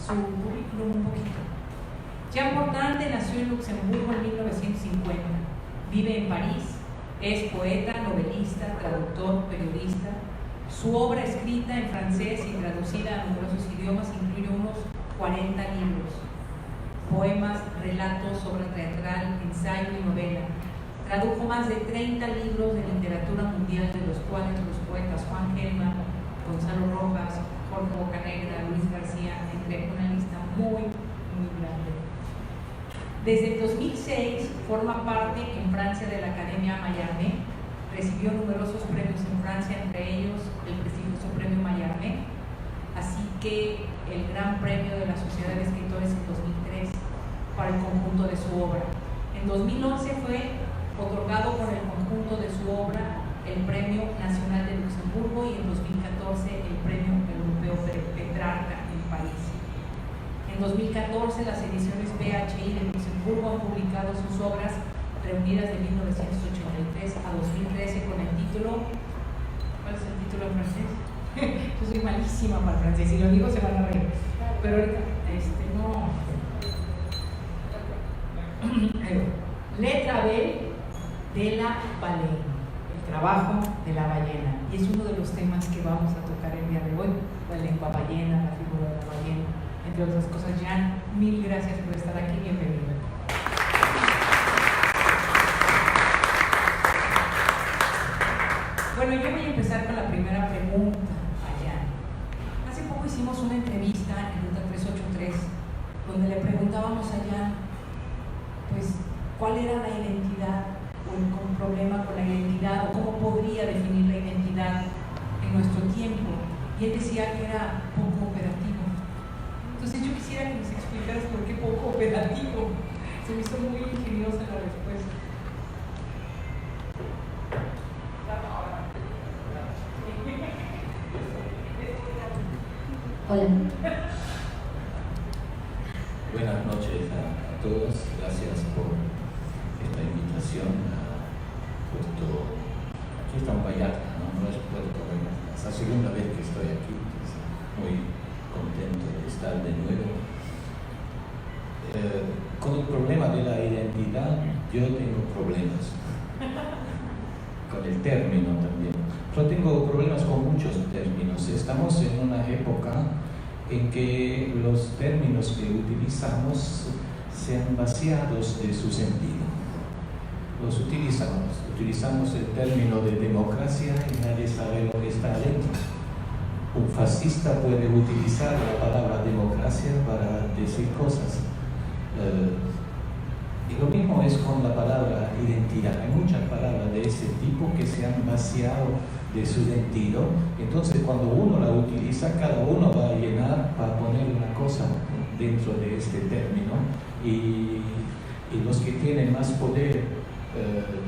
su currículum un poquito. Jean Bordante nació en Luxemburgo en 1950. Vive en París. Es poeta, novelista, traductor, periodista. Su obra escrita en francés y traducida a numerosos idiomas incluye unos 40 libros. Poemas, relatos, obra teatral, ensayo y novela. Tradujo más de 30 libros de literatura mundial, de los cuales los poetas Juan Gelman, Gonzalo Rojas, Jorge Bocanegra, Luis García, entre una lista muy grande. Desde el 2006 forma parte en Francia de la Academia Mallarmé. Recibió numerosos premios en Francia, entre ellos el prestigioso premio Mallarmé, así que el Gran Premio de la Sociedad de Escritores en 2003 para el conjunto de su obra. En 2011 fue otorgado por el conjunto de su obra el Premio Nacional de Luxemburgo y en 2014 el Premio Europeo Petrarca en París. En 2014 las ediciones PHI de Luxemburgo han publicado sus obras reunidas de 1983 a 2013 con el título, ¿cuál es el título en francés? Yo soy malísima para el francés, si lo digo se van a reír, pero ahorita, no. Letra B de la ballena, el trabajo de la ballena, y es uno de los temas que vamos a tocar el día de hoy, la lengua ballena, la figura de la ballena, entre otras cosas. Jean, mil gracias por estar aquí, bienvenido. Bueno, yo voy a empezar con la primera pregunta a Jean. Hace poco hicimos una entrevista en Ruta 383 donde le preguntábamos a Jean, pues, ¿cuál era la identidad o el problema con la identidad o cómo podría definir la identidad en nuestro tiempo? Y él decía que era poco operativo. Entonces yo quisiera que nos explicaras por qué poco operativo. Se me hizo muy ingeniosa la respuesta. Hola. Buenas noches a todos. Gracias por esta invitación a Puerto. Aquí está un Vallarta, no es Puerto Vallarta. Es la segunda vez que estoy aquí. Muy contento de estar de nuevo. Con el problema de la identidad, yo tengo problemas. Con el término también. Yo tengo problemas con muchos términos. Estamos en una época en que los términos que utilizamos se han vaciado de su sentido. Los utilizamos el término de democracia y nadie sabe lo que está adentro. Un fascista puede utilizar la palabra democracia para decir cosas. Y lo mismo es con la palabra identidad. Hay muchas palabras de ese tipo que se han vaciado de su sentido. Entonces, cuando uno la utiliza, cada uno va a llenar, va a poner una cosa dentro de este término. Y los que tienen más poder,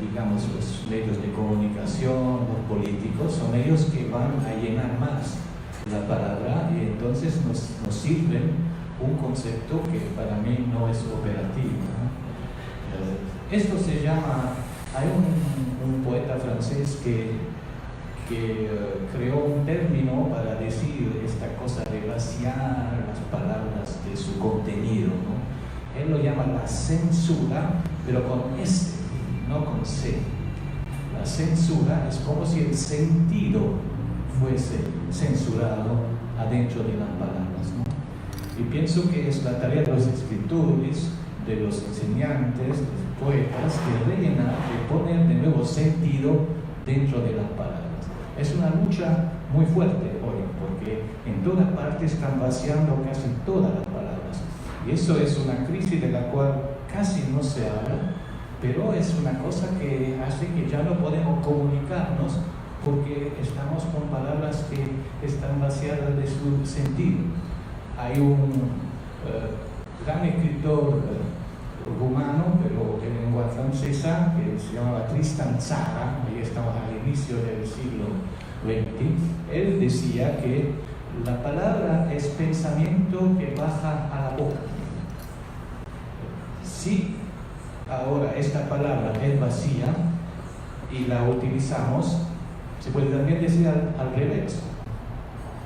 digamos, los medios de comunicación, los políticos, son ellos que van a llenar más la palabra y entonces nos sirven un concepto que para mí no es operativo, ¿no? Esto se llama, hay un poeta francés que creó un término para decir esta cosa de vaciar las palabras de su contenido, ¿no? Él lo llama la censura, pero con S, no con C. La censura es como si el sentido fuese censurado adentro de las palabras, ¿no? Y pienso que es la tarea de los escritores, de los enseñantes, de los poetas, de rellenar, de poner de nuevo sentido dentro de las palabras. Es una lucha muy fuerte hoy, porque en todas partes están vaciando casi todas las palabras. Y eso es una crisis de la cual casi no se habla, pero es una cosa que hace que ya no podemos comunicarnos porque estamos con palabras que están vaciadas de su sentido. Hay un gran escritor rumano, pero de lengua francesa, que se llamaba Tristan Tzara, ahí estamos al inicio del siglo XX. Él decía que la palabra es pensamiento que baja a la boca. Si ahora esta palabra es vacía y la utilizamos, se puede también decir al revés.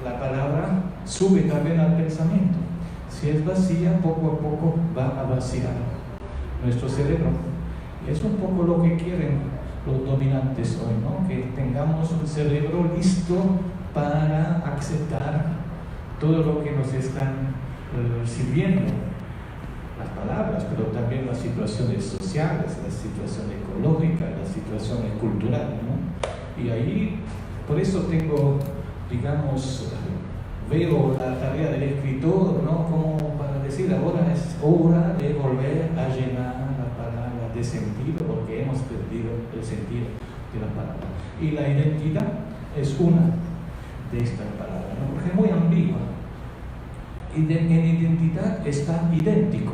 La palabra sube también al pensamiento. Si es vacía, poco a poco va a vaciar nuestro cerebro. Es un poco lo que quieren los dominantes hoy, ¿no? Que tengamos un cerebro listo para aceptar todo lo que nos están sirviendo, las palabras, pero también las situaciones sociales, la situación ecológica, las situaciones culturales, ¿no? Y ahí, por eso tengo, digamos, veo la tarea del escritor, ¿no? Como para decir, ahora es hora de volver a llenar la palabra de sentido, porque hemos perdido el sentido de la palabra. Y la identidad es una de estas palabras, ¿no? Porque es muy ambigua. En identidad está idéntico.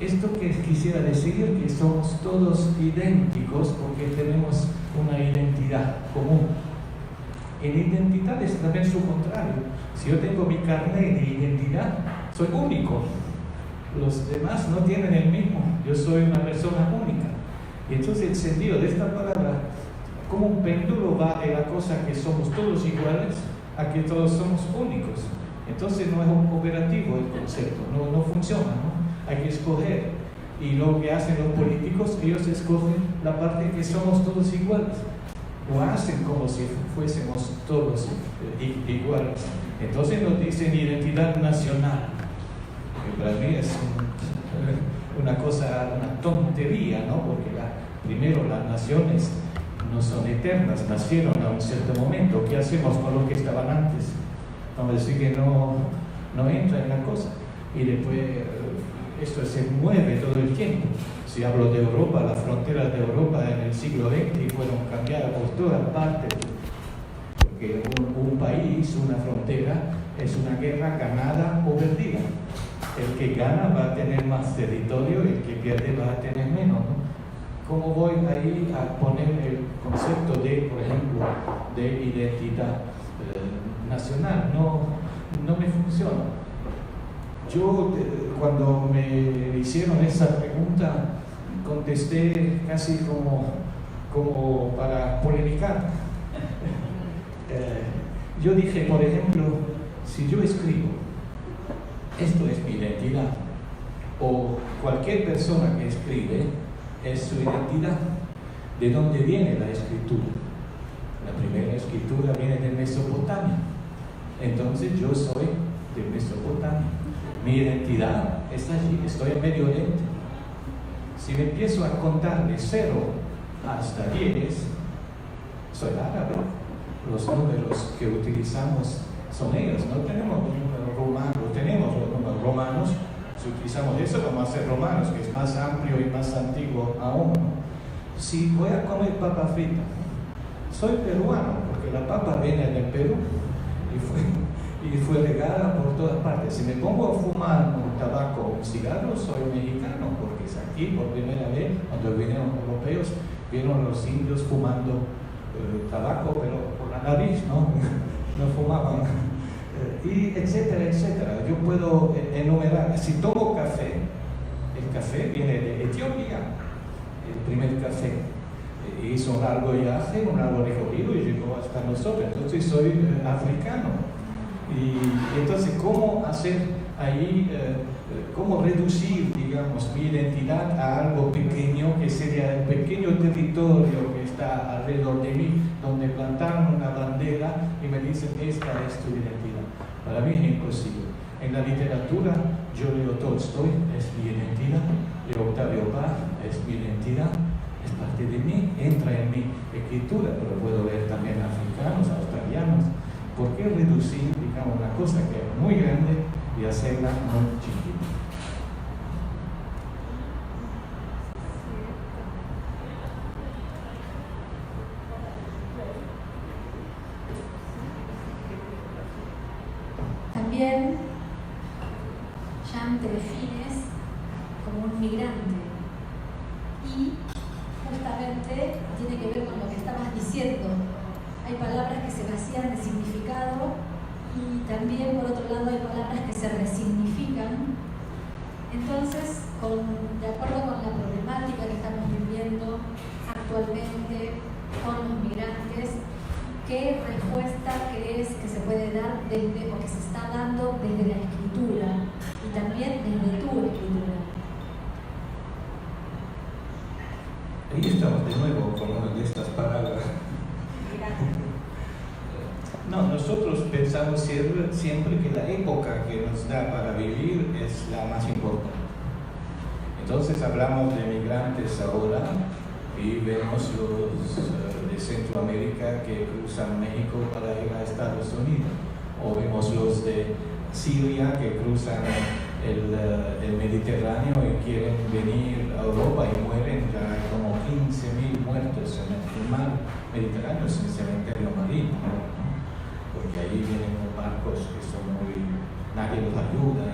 Esto que quisiera decir que somos todos idénticos porque tenemos una identidad común. En identidad es también su contrario. Si yo tengo mi carnet de identidad, soy único. Los demás no tienen el mismo. Yo soy una persona única. Y entonces el sentido de esta palabra, como un péndulo, va de la cosa que somos todos iguales a que todos somos únicos. Entonces no es un operativo el concepto, no funciona, ¿no? Hay que escoger. Y lo que hacen los políticos, ellos escogen la parte que somos todos iguales. Lo hacen como si fuésemos todos iguales. Entonces nos dicen identidad nacional, que para mí es una cosa, una tontería, ¿no? Porque primero las naciones no son eternas, nacieron a un cierto momento. ¿Qué hacemos con lo que estaban antes? Vamos a decir que no entra en la cosa. Y después esto se mueve todo el tiempo. Si hablo de Europa, las fronteras de Europa en el siglo XX fueron cambiadas por todas partes, porque un país, una frontera, es una guerra ganada o perdida. El que gana va a tener más territorio y el que pierde va a tener menos, ¿no? ¿Cómo voy ahí a poner el concepto de, por ejemplo, de identidad nacional? No me funciona. Yo, cuando me hicieron esa pregunta, contesté casi como para polemicar. Yo dije, por ejemplo, si yo escribo, esto es mi identidad, o cualquier persona que escribe es su identidad. ¿De dónde viene la escritura? La primera escritura viene de Mesopotamia. Entonces yo soy de Mesopotamia. Mi identidad está allí, estoy en Medio Oriente. Si me empiezo a contar de 0 hasta 10, soy árabe. Los números que utilizamos son ellos, no tenemos los números romanos, tenemos los números romanos. Si utilizamos eso, vamos a ser romanos, que es más amplio y más antiguo aún, ¿no? Si voy a comer papa frita, soy peruano, porque la papa viene del Perú y fue regada por todas partes. Si me pongo a fumar un tabaco o un cigarro, soy mexicano, porque es aquí por primera vez, cuando vinieron los europeos, vieron los indios fumando tabaco, pero por la nariz, ¿no? No fumaban. Y etcétera, etcétera. Yo puedo enumerar. Si tomo café, el café viene de Etiopía, el primer café. Hizo un largo viaje, un largo recorrido y llegó hasta nosotros. Entonces soy africano. Y entonces, ¿cómo hacer ahí, cómo reducir, digamos, mi identidad a algo pequeño, que sería el pequeño territorio que está alrededor de mí, donde plantaron una bandera y me dicen, esta es tu identidad? Para mí es imposible. En la literatura, yo leo Tolstoy, es mi identidad, leo Octavio Paz, es mi identidad, es parte de mí, entra en mi escritura, pero puedo leer también africanos, australianos. ¿Por qué reducir, digamos, una cosa que es muy grande y hacerla muy chiquita? También, Jan, te defines como un migrante y justamente tiene que ver con lo que estabas diciendo. Hay palabras que se vacían de significado y también, por otro lado, hay palabras que se resignifican. Entonces, de acuerdo con la problemática que estamos viviendo actualmente con los migrantes, ¿qué respuesta crees que se puede dar desde, o que se está dando desde la escritura también desde tu escritura. Ahí estamos de nuevo con una de estas palabras. No, nosotros pensamos siempre que la época que nos da para vivir es la más importante. Entonces hablamos de migrantes ahora y vemos los de Centroamérica que cruzan México para ir a Estados Unidos, o vemos los de Siria que cruzan el Mediterráneo y quieren venir a Europa y mueren. Ya hay como 15.000 muertos en el mar Mediterráneo, es un cementerio marino, ¿no? Porque ahí vienen los barcos que son nadie los ayuda,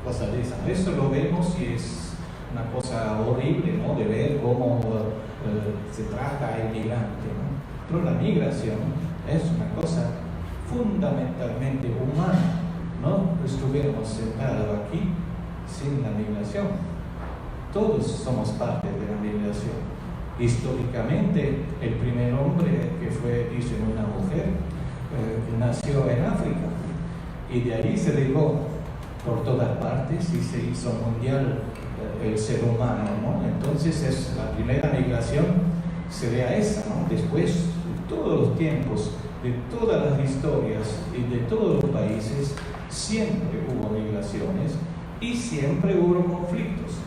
cosas de esas. Eso lo vemos y es una cosa horrible, ¿no? De ver cómo se trata al migrante, ¿no? Pero la migración es una cosa fundamentalmente humana. No estuviéramos sentados aquí sin la migración. Todos somos parte de la migración. Históricamente, el primer hombre que fue, dicen, una mujer, nació en África y de ahí se regó por todas partes y se hizo mundial el ser humano, ¿no? Entonces la primera migración sería esa, ¿no? Después, de todos los tiempos, de todas las historias y de todos los países, siempre hubo migraciones y siempre hubo conflictos.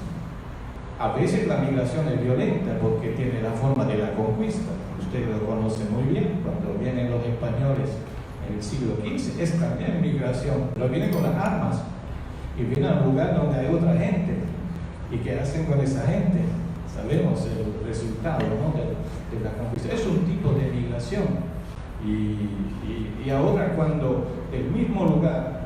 A veces la migración es violenta porque tiene la forma de la conquista. Ustedes lo conocen muy bien, cuando vienen los españoles en el siglo XV, es también migración, pero vienen con las armas y vienen a un lugar donde hay otra gente. ¿Y qué hacen con esa gente? Sabemos el resultado, ¿no? de la conquista. Es un tipo de migración. Y ahora cuando el mismo lugar,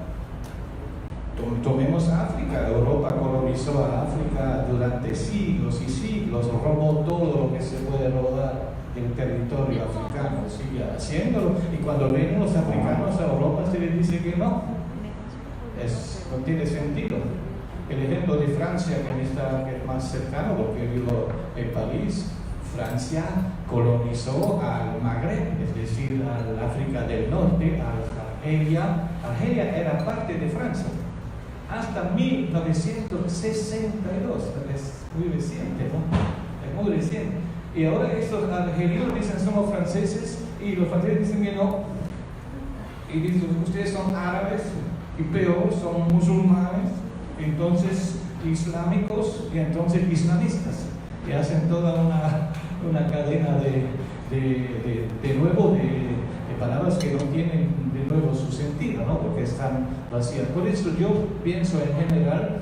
tomemos África, Europa colonizó a África durante siglos y siglos, robó todo lo que se puede robar del territorio africano, sigue haciéndolo, y cuando vienen los africanos a Europa se les dice que no tiene sentido. El ejemplo de Francia, que es más cercano, porque vivo en París, Francia colonizó al Magreb, es decir, al África del Norte, a Argelia. Argelia era parte de Francia hasta 1962, es muy reciente, ¿no? Es muy reciente. Y ahora estos argelinos dicen somos franceses y los franceses dicen que no. Y dicen ustedes son árabes y peor, son musulmanes, entonces islámicos y entonces islamistas. Y hacen toda una cadena de palabras que no tienen de nuevo su sentido, ¿no? Porque están vacías. Por eso yo pienso en general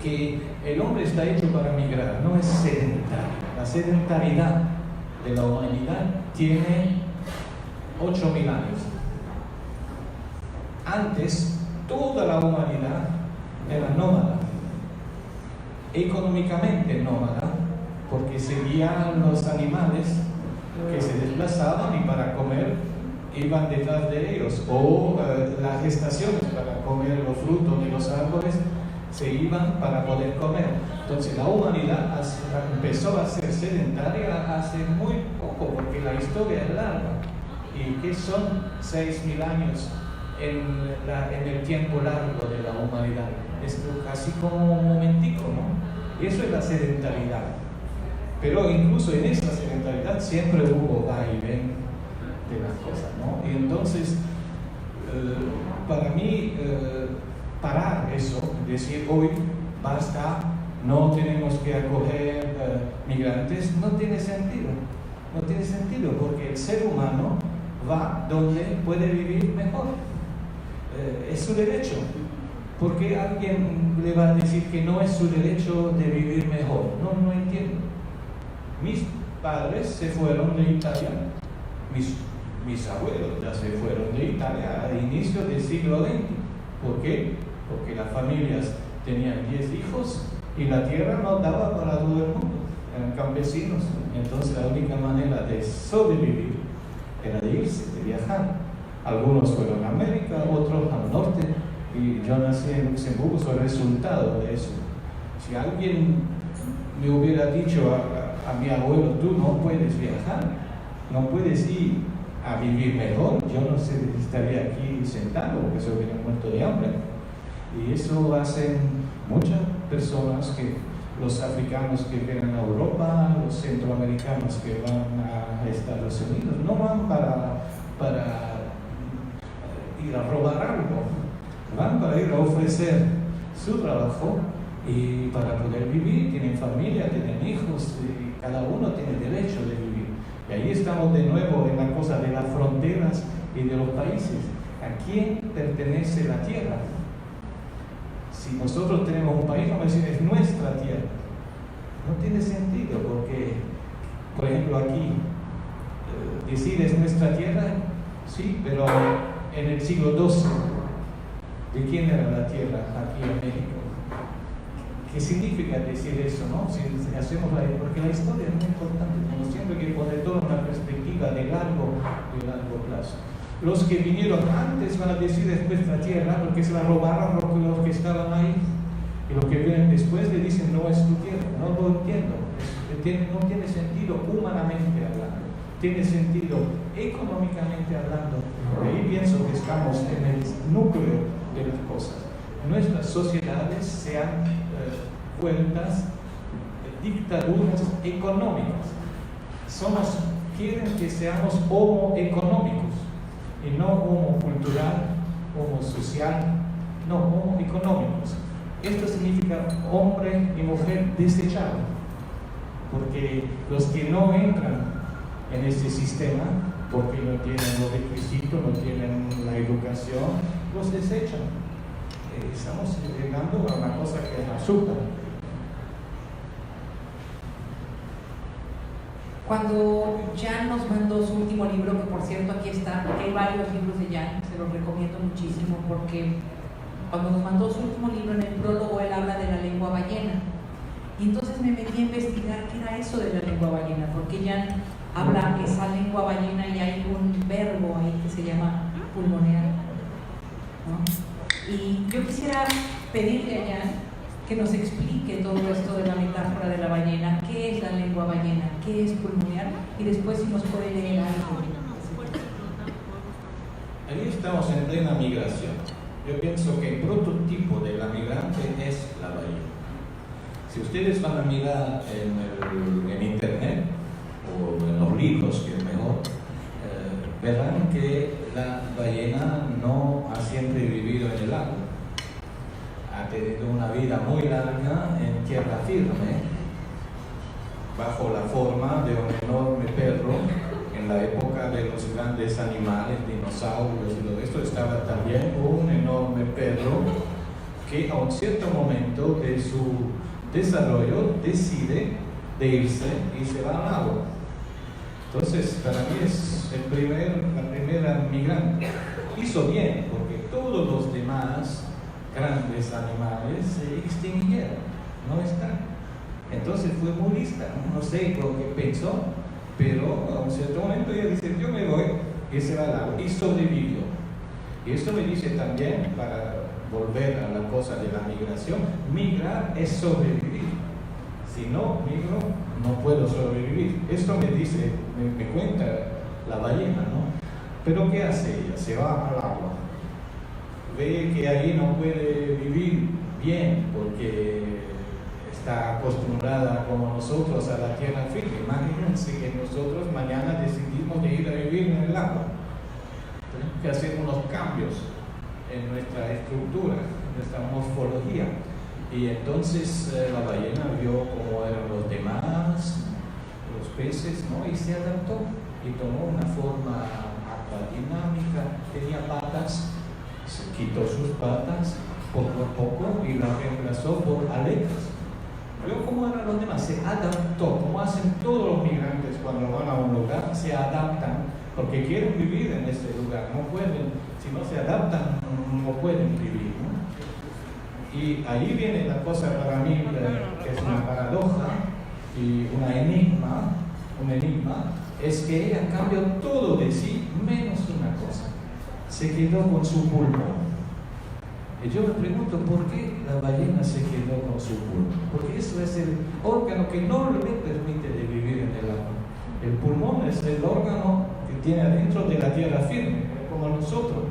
que el hombre está hecho para migrar, no es sedentario. La sedentariedad de la humanidad tiene 8.000 años. Antes, toda la humanidad era nómada, económicamente nómada, porque seguían los animales que se desplazaban y para comer iban detrás de ellos, o las estaciones para comer los frutos de los árboles se iban para poder comer. Entonces la humanidad empezó a ser sedentaria hace muy poco, porque la historia es larga. ¿Y qué son 6.000 años en el tiempo largo de la humanidad? Es casi como un momentico, ¿no? Y eso es la sedentariedad. Pero incluso en esa sedentariedad siempre hubo va y ven de las cosas, ¿no? Y entonces, para mí, parar eso, decir hoy basta, no tenemos que acoger migrantes, no tiene sentido. No tiene sentido porque el ser humano va donde puede vivir mejor. Es su derecho. ¿Por qué alguien le va a decir que no es su derecho de vivir mejor? No entiendo. Mis padres se fueron de Italia, mis abuelos ya se fueron de Italia a inicios del siglo XX. ¿Por qué? Porque las familias tenían 10 hijos y la tierra no daba para todo el mundo, eran campesinos. Entonces la única manera de sobrevivir era de irse, de viajar. Algunos fueron a América, otros al norte, y yo nací en Luxemburgo, soy resultado de eso. Si alguien me hubiera dicho a mi abuelo, tú no puedes viajar, no puedes ir a vivir mejor, yo no sé, estaría aquí sentado porque se hubiera muerto de hambre. Y eso hacen muchas personas, que los africanos que vienen a Europa, los centroamericanos que van a Estados Unidos, no van para ir a robar algo, van para ir a ofrecer su trabajo y para poder vivir. Tienen familia, tienen hijos, y cada uno tiene derecho de vivir. Y ahí estamos de nuevo en la cosa de las fronteras y de los países. ¿A quién pertenece la tierra? Si nosotros tenemos un país, vamos a decir, es nuestra tierra. No tiene sentido, porque, por ejemplo, aquí, decir es nuestra tierra, sí, pero en el siglo XII, ¿de quién era la tierra aquí en México? ¿Qué significa decir eso, no? Si hacemos porque la historia es muy importante, como siempre hay que poner todo en una perspectiva de largo plazo. Los que vinieron antes van a decir es nuestra tierra porque se la robaron los que estaban ahí. Y los que vienen después le dicen no es tu tierra. No lo entiendo. No tiene sentido humanamente hablando. Tiene sentido económicamente hablando. Y ahí pienso que estamos en el núcleo de las cosas. Nuestras sociedades se han vueltas dictaduras económicas. Quieren que seamos homo económicos y no homo cultural, homo social, no, homo económicos. Esto significa hombre y mujer desechado, porque los que no entran en este sistema, porque no tienen los requisitos, no tienen la educación, los desechan. Estamos llegando a una cosa que es absurda. Cuando Jan nos mandó su último libro, que por cierto aquí está, porque hay varios libros de Jan, se los recomiendo muchísimo, porque cuando nos mandó su último libro, en el prólogo él habla de la lengua ballena. Y entonces me metí a investigar qué era eso de la lengua ballena, porque Jan habla esa lengua ballena y hay un verbo ahí que se llama pulmonear, ¿no? Y yo quisiera pedirle a Jan que nos explique todo esto de la metáfora de la ballena, qué es la lengua ballena, qué es pulmonear, y después si nos puede leer algo. Ahí estamos en plena migración. Yo pienso que el prototipo de la migrante es la ballena. Si ustedes van a mirar en internet o en los libros, que es mejor, verán que la ballena no ha siempre vivido en el agua. Ha tenido una vida muy larga en tierra firme, bajo la forma de un enorme perro. En la época de los grandes animales, dinosaurios y todo esto, estaba también un enorme perro que a un cierto momento de su desarrollo decide de irse y se va al agua. Entonces, para mí es la primera migrante. Hizo bien, porque todos los demás grandes animales se extinguieron, no están. Entonces fue muy lista, no sé lo que pensó, pero a un cierto momento ella dice, yo me voy, y se va al agua, y sobrevivió. Y esto me dice también, para volver a la cosa de la migración, migrar es sobrevivir. Si no migro, no puedo sobrevivir. Esto me dice, me cuenta la ballena, ¿no? Pero ¿qué hace ella? Se va al agua. Ve que ahí no puede vivir bien porque está acostumbrada como nosotros a la tierra firme. Imagínense que nosotros mañana decidimos de ir a vivir en el agua. Tenemos que hacer unos cambios en nuestra estructura, en nuestra morfología. Y entonces la ballena vio cómo eran los demás, los peces, ¿no? Y se adaptó y tomó una forma dinámica, tenía patas. Se quitó sus patas poco a poco y la reemplazó por aletas. Luego, ¿cómo eran los demás? Se adaptó, como hacen todos los migrantes cuando van a un lugar, se adaptan porque quieren vivir en ese lugar, no pueden, si no se adaptan, no pueden vivir, ¿no? Y ahí viene la cosa para mí, que es una paradoja y un enigma, es que ella cambió todo de sí menos una cosa. Se quedó con su pulmón. Y yo me pregunto, ¿por qué la ballena se quedó con su pulmón? Porque eso es el órgano que no le permite de vivir en el agua. El pulmón es el órgano que tiene adentro de la tierra firme, como nosotros.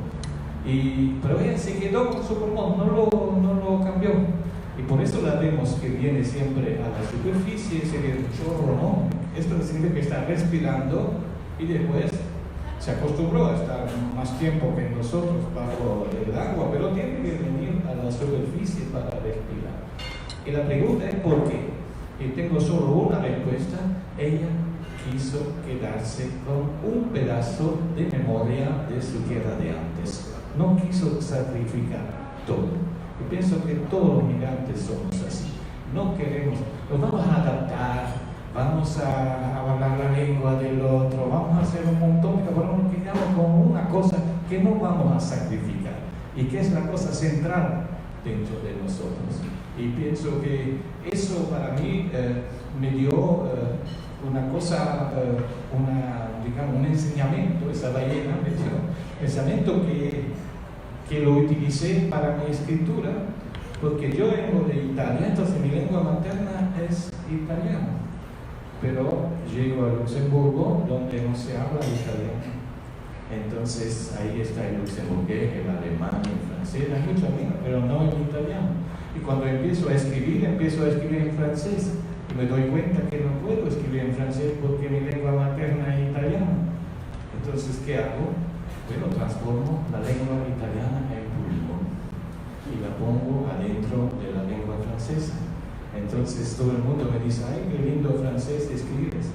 Pero ella se quedó con su pulmón, no lo cambió. Y por eso la vemos que viene siempre a la superficie, se ve un chorro, ¿no? Esto significa que está respirando y después se acostumbró a estar más tiempo que nosotros bajo el agua, pero tiene que venir a la superficie para respirar. Y la pregunta es ¿por qué? Y tengo solo una respuesta. Ella quiso quedarse con un pedazo de memoria de su tierra de antes. No quiso sacrificar todo. Y pienso que todos los migrantes somos así. No queremos, nos vamos a adaptar, vamos a hablar la lengua del otro, vamos a hacer un montón, pero nos quedamos con una cosa que no vamos a sacrificar y que es la cosa central dentro de nosotros. Y pienso que eso para mí me dio una cosa, un enseñamiento, esa ballena me dio un pensamiento que lo utilicé para mi escritura, porque yo vengo de Italia, entonces mi lengua materna es italiano, pero llego a Luxemburgo donde no se habla italiano. Entonces ahí está el luxemburgués, el alemán, el francés, hay mucho amigo, pero no el italiano. Y cuando empiezo a escribir en francés. Y me doy cuenta que no puedo escribir en francés porque mi lengua materna es italiana. Entonces, ¿qué hago? Bueno, transformo la lengua italiana en pulmón y la pongo adentro de la lengua francesa. Entonces todo el mundo me dice, ay, qué lindo francés escribes.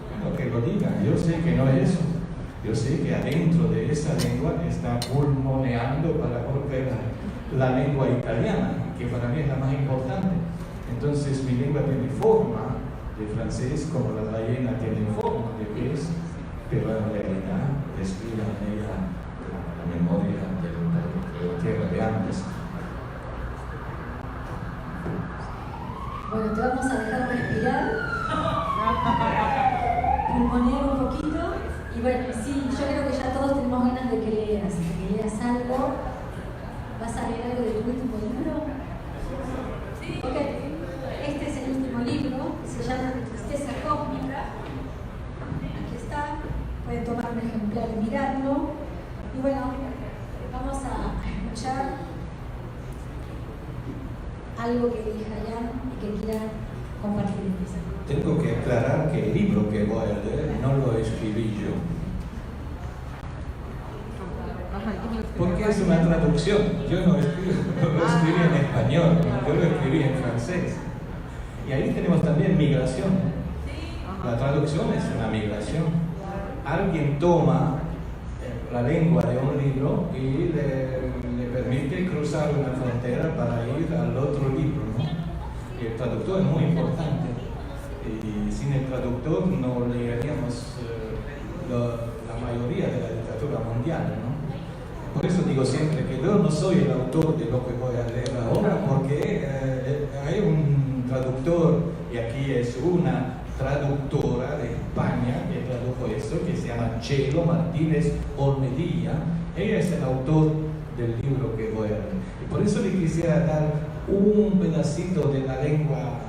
Bueno, que lo digan, yo sé que no es eso. Yo sé que adentro de esa lengua está pulmoneando para volver la lengua italiana, que para mí es la más importante. Entonces mi lengua tiene forma de francés como la ballena tiene forma de pez, pero en realidad respira en ella la memoria de la tierra de antes. Bueno, te vamos a dejar respirar, pulmonear un poquito. Y bueno, sí, yo creo que ya todos tenemos ganas de que leas algo. ¿Vas a leer algo de tu último libro? Sí. Ok, este es el último libro, se llama Tristeza Cósmica. Aquí está, pueden tomar un ejemplar y mirarlo. Y bueno, vamos a escuchar algo que diga Jan y que quiera compartir. Tengo que aclarar que el libro que voy a leer no lo escribí yo. Porque es una traducción. Yo no lo escribí en español, yo lo escribí en francés. Y ahí tenemos también migración. La traducción es una migración. Alguien toma la lengua de un libro y le permite cruzar una frontera para ir al otro libro, ¿no? Y el traductor es muy importante. Y sin el traductor no leeríamos la mayoría de la literatura mundial, ¿no? Por eso digo siempre que yo no soy el autor de lo que voy a leer ahora, porque hay un traductor, y aquí es una traductora de España que tradujo esto, que se llama Chelo Martínez Olmedilla. Ella es el autor del libro que voy a leer. Y por eso le quisiera dar un pedacito de la lengua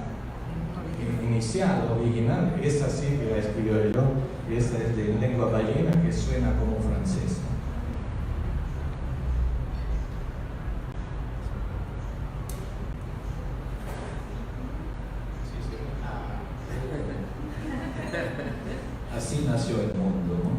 inicial, original. Esa sí que la escribió yo, y esa es de lengua ballena, que suena como francés. Así nació el mundo, ¿no?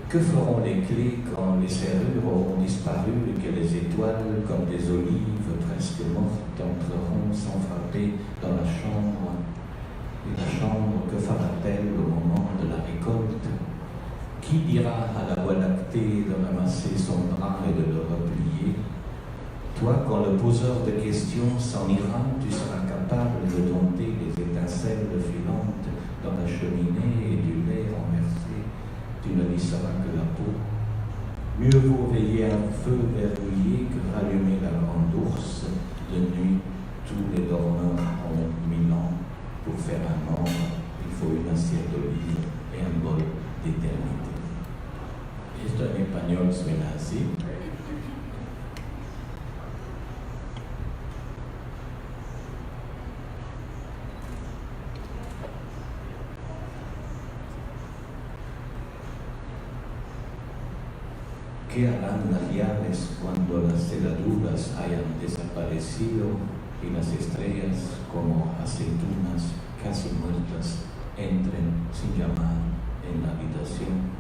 Que feront les clés quand les serrures auront disparu et que les étoiles, comme des olives presque mortes, entreront sans frapper dans la chambre? Et la chambre, que fera-t-elle au moment de la récolte? Qui dira à la voie lactée de ramasser son drap et de le replier? Toi, quand le poseur de questions s'en ira, tu seras capable de dompter les étincelles filantes dans la cheminée et du lait renversé. Tu ne lisseras que la peau. Mieux vaut veiller un feu verrouillé que rallumer la grande ours. De nuit, tous les dormeurs ont 1000 ans. Pour faire un membre, il faut une assiette d'olive et un bol d'éternité. Esto en español suena así. ¿Qué harán las llaves cuando las cerraduras hayan desaparecido y las estrellas, como aceitunas casi muertas, entren sin llamar en la habitación?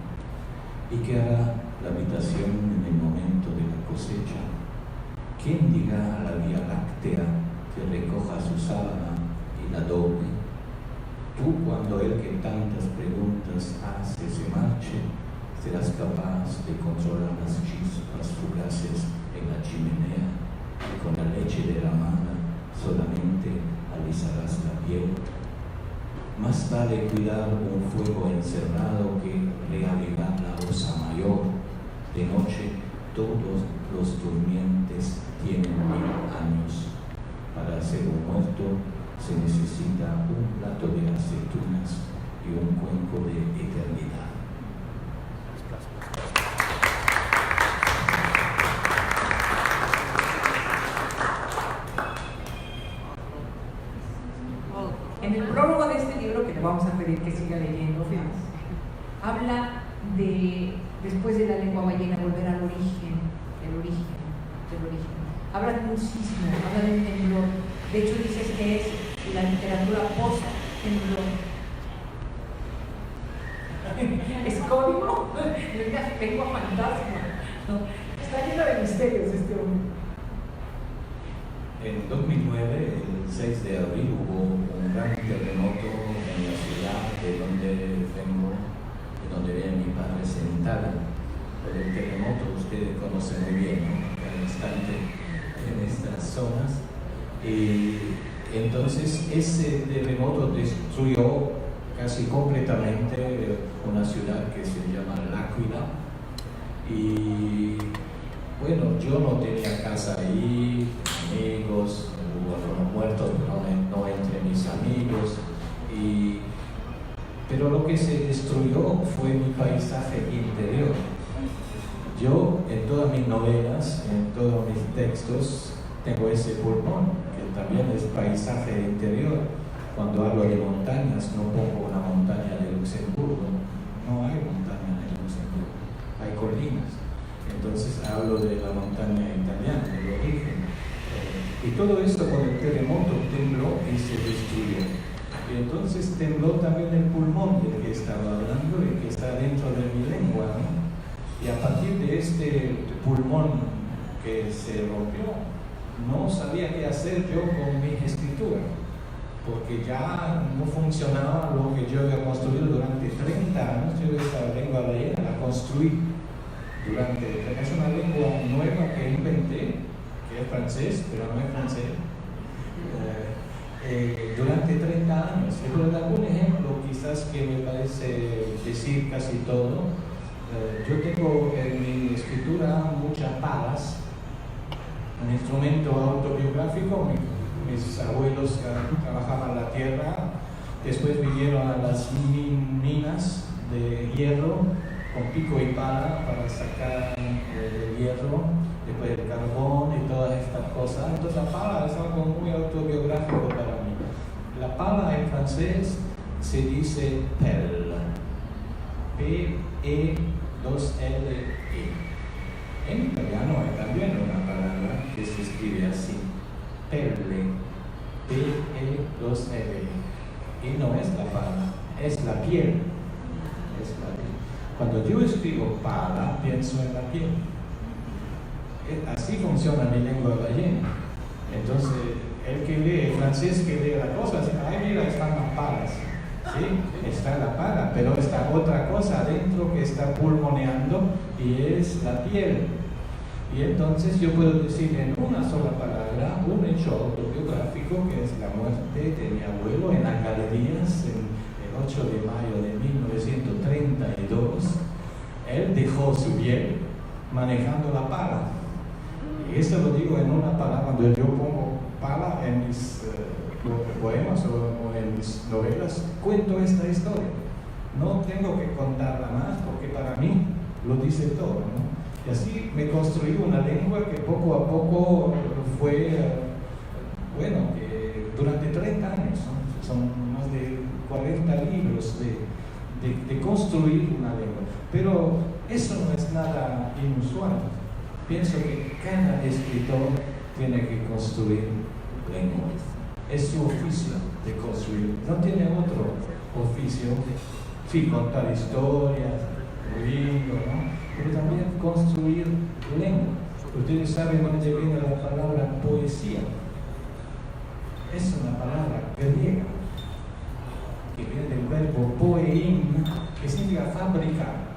¿Y qué hará la habitación en el momento de la cosecha? ¿Quién dirá a la Vía Láctea que recoja su sábana y la doble? Tú, cuando el que tantas preguntas hace se marche, serás capaz de controlar las chispas fugaces en la chimenea, y con la leche derramada solamente alisarás la piel. Más vale cuidar un fuego encerrado que reavivar la osa mayor. De noche todos los durmientes tienen 1000 años. Para ser un muerto se necesita un plato de aceitunas y un cuenco de eternidad. En el prólogo de este libro, que le vamos a pedir que siga leyendo, habla de, después de la lengua ballena, volver al origen, del origen. Habla de un sismo, habla de un temblor. De hecho, dices que es la literatura post-temblor. Es código, lengua fantasma. ¿No? Está lleno de misterios este hombre. En 2009, el 6 de abril, hubo un gran terremoto en la ciudad de donde vengo, de donde viene mi padre, Italia. El terremoto ustedes conocen muy bien, ¿no? Hay bastante en estas zonas. Y entonces ese terremoto destruyó casi completamente una ciudad que se llama L'Aquila. Y bueno, yo no tenía casa ahí, amigos, hubo algunos muertos, pero no entre mis amigos. Pero lo que se destruyó fue mi paisaje interior. Yo, en todas mis novelas, en todos mis textos, tengo ese pulmón, que también es paisaje interior. Cuando hablo de montañas, no pongo una montaña de Luxemburgo. No hay montaña de Luxemburgo, hay colinas. Entonces hablo de la montaña italiana, del origen. Y todo esto con el terremoto tembló y se destruyó. Y entonces tembló también el pulmón del que estaba hablando y que está dentro de mi lengua, ¿no? Y a partir de este pulmón que se rompió, no sabía qué hacer yo con mi escritura, porque ya no funcionaba lo que yo había construido durante 30 años. Yo esta lengua ballena la construí es una lengua nueva que inventé, que es francés, pero no es francés, durante 30 años. Y por algún ejemplo, quizás que me parece decir casi todo, yo tengo en mi escritura muchas palas, un instrumento autobiográfico. Mis abuelos trabajaban la tierra, después vinieron a las minas de hierro con pico y pala para sacar el hierro, después el carbón y todas estas cosas. Entonces la pala es algo muy autobiográfico para mí. La pala en francés se dice pelle, P-E-2-L-E. En italiano hay también una palabra que se escribe así, pelle, P-E-2-L-E. Y no es la pala, es la piel. Cuando yo escribo pala, pienso en la piel. Así funciona mi lengua ballena. Entonces, el que lee, el francés que lee la cosa, dice, ay, mira, están las palas. Sí, está la pala, pero está otra cosa adentro que está pulmoneando y es la piel. Y entonces yo puedo decir en una sola palabra un hecho autobiográfico, que es la muerte de mi abuelo en las galerías el 8 de mayo de 1932. Él dejó su piel manejando la pala. Y eso lo digo en una palabra. Cuando yo pongo pala en mis poemas o en mis novelas, cuento esta historia. No tengo que contarla más porque para mí lo dice todo, ¿no? Y así me construí una lengua que poco a poco fue, que durante 30 años, ¿no? Son más de 40 libros de construir una lengua. Pero eso no es nada inusual. Pienso que cada escritor tiene que construir lengua. Es su oficio de construir. No tiene otro oficio. Sí, contar historias, lindo, ¿no? Pero también construir lengua. Ustedes saben dónde viene la palabra poesía. Es una palabra griega que viene del verbo poein, que significa fabricar.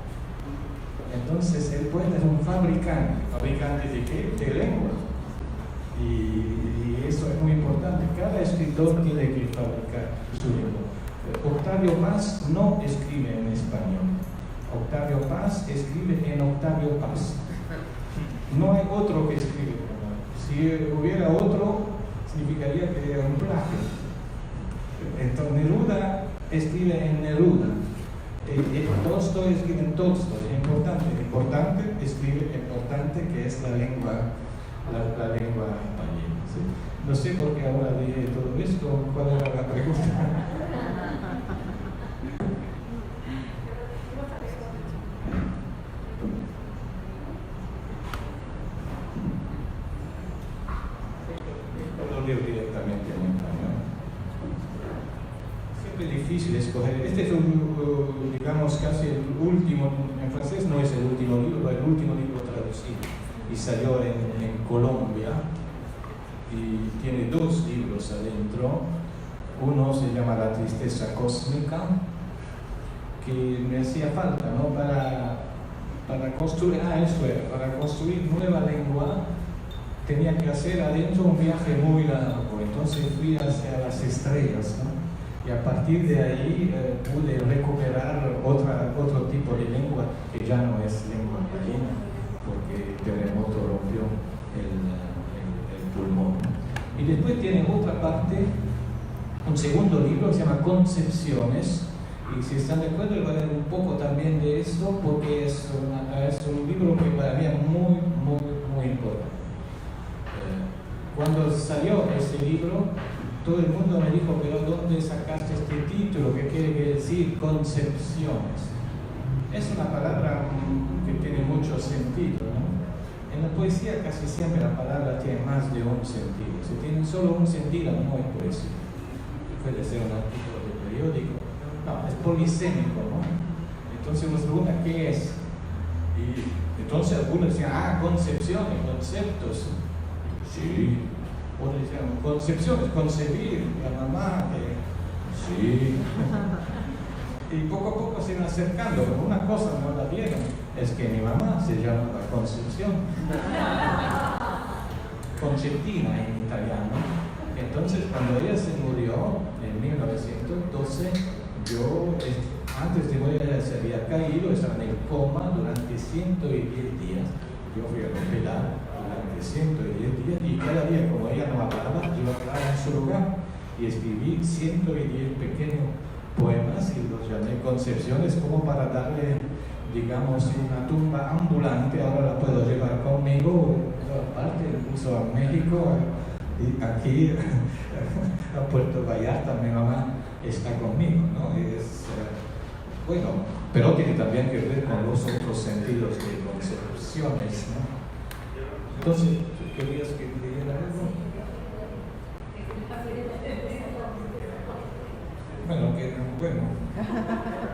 Entonces el poeta es un fabricante. ¿Fabricante de qué? De lengua. Y eso es muy importante. Cada escritor tiene que fabricar su lengua. Octavio Paz no escribe en español. Octavio Paz escribe en Octavio Paz. No hay otro que escribe como él. Si hubiera otro, significaría que era un plagio. Entonces Neruda escribe en Neruda. Tolstoy escribe en Tolstoy. Es importante escribe importante, que es la lengua española. ¿Sí? No sé por qué ahora dije todo esto. ¿Cuál era la pregunta? Lo leo directamente en español. Siempre es difícil escoger. Este es digamos, casi el último, en francés no es el último libro traducido. Y salió en Colombia. Y tiene 2 libros adentro. Uno se llama La tristeza cósmica, que me hacía falta, ¿no? Para construir, para construir nueva lengua tenía que hacer adentro un viaje muy largo. Entonces fui hacia las estrellas, ¿no? Y a partir de ahí pude recuperar otro tipo de lengua que ya no es lengua ballena, porque el terremoto rompió el pulmón. Y después tiene otra parte, un segundo libro que se llama Concepciones, y si están de acuerdo, voy a leer un poco también de esto, porque es un libro que para mí es muy, muy, muy importante. Cuando salió este libro, todo el mundo me dijo, pero ¿dónde sacaste este título? ¿Qué quiere decir concepciones? Es una palabra que tiene mucho sentido, ¿no? En la poesía casi siempre la palabra tiene más de un sentido. Si tiene solo un sentido, no es poesía. Puede ser un artículo de periódico. No, es polisémico, ¿no? Entonces nos pregunta qué es. Y entonces algunos decían, concepciones, conceptos. Sí. Otros decían, concepciones, concebir, la mamá, sí. Y poco a poco se iban acercando, pero una cosa no la vieron, es que mi mamá se llama Concepción. Conceptina en italiano. Entonces, cuando ella se murió en 1912, yo, antes de morir, ella se había caído, estaba en el coma durante 110 días. Yo fui al hospital durante 110 días y cada día, como ella no hablaba, yo hablaba en su lugar y escribí 110 pequeños poemas y los llamé Concepciones, como para darle, digamos, una tumba ambulante. Ahora la puedo llevar conmigo a todas partes, incluso a México, y aquí a Puerto Vallarta. Mi mamá está conmigo, ¿no? Bueno, pero tiene también que ver con los otros sentidos de concepciones, ¿no? Entonces, ¿querías que leyera algo? Bueno,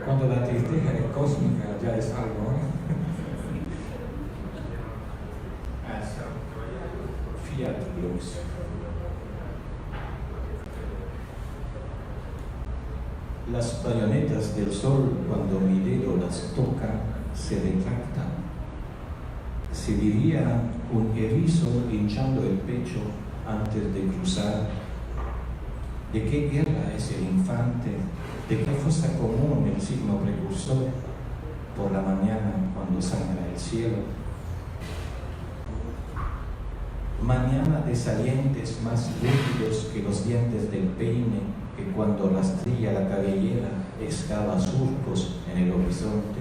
cuando la tristeza es cósmica ya es algo, ¿no? Fiat Lux. Las bayonetas del sol, cuando mi dedo las toca, se retractan. Se diría un erizo hinchando el pecho antes de cruzar. ¿De qué guerra es el infante? ¿De qué fosa común el signo precursor? Por la mañana, cuando sangra el cielo. Mañana de salientes más líquidos que los dientes del peine, que cuando rastrilla la cabellera excava surcos en el horizonte.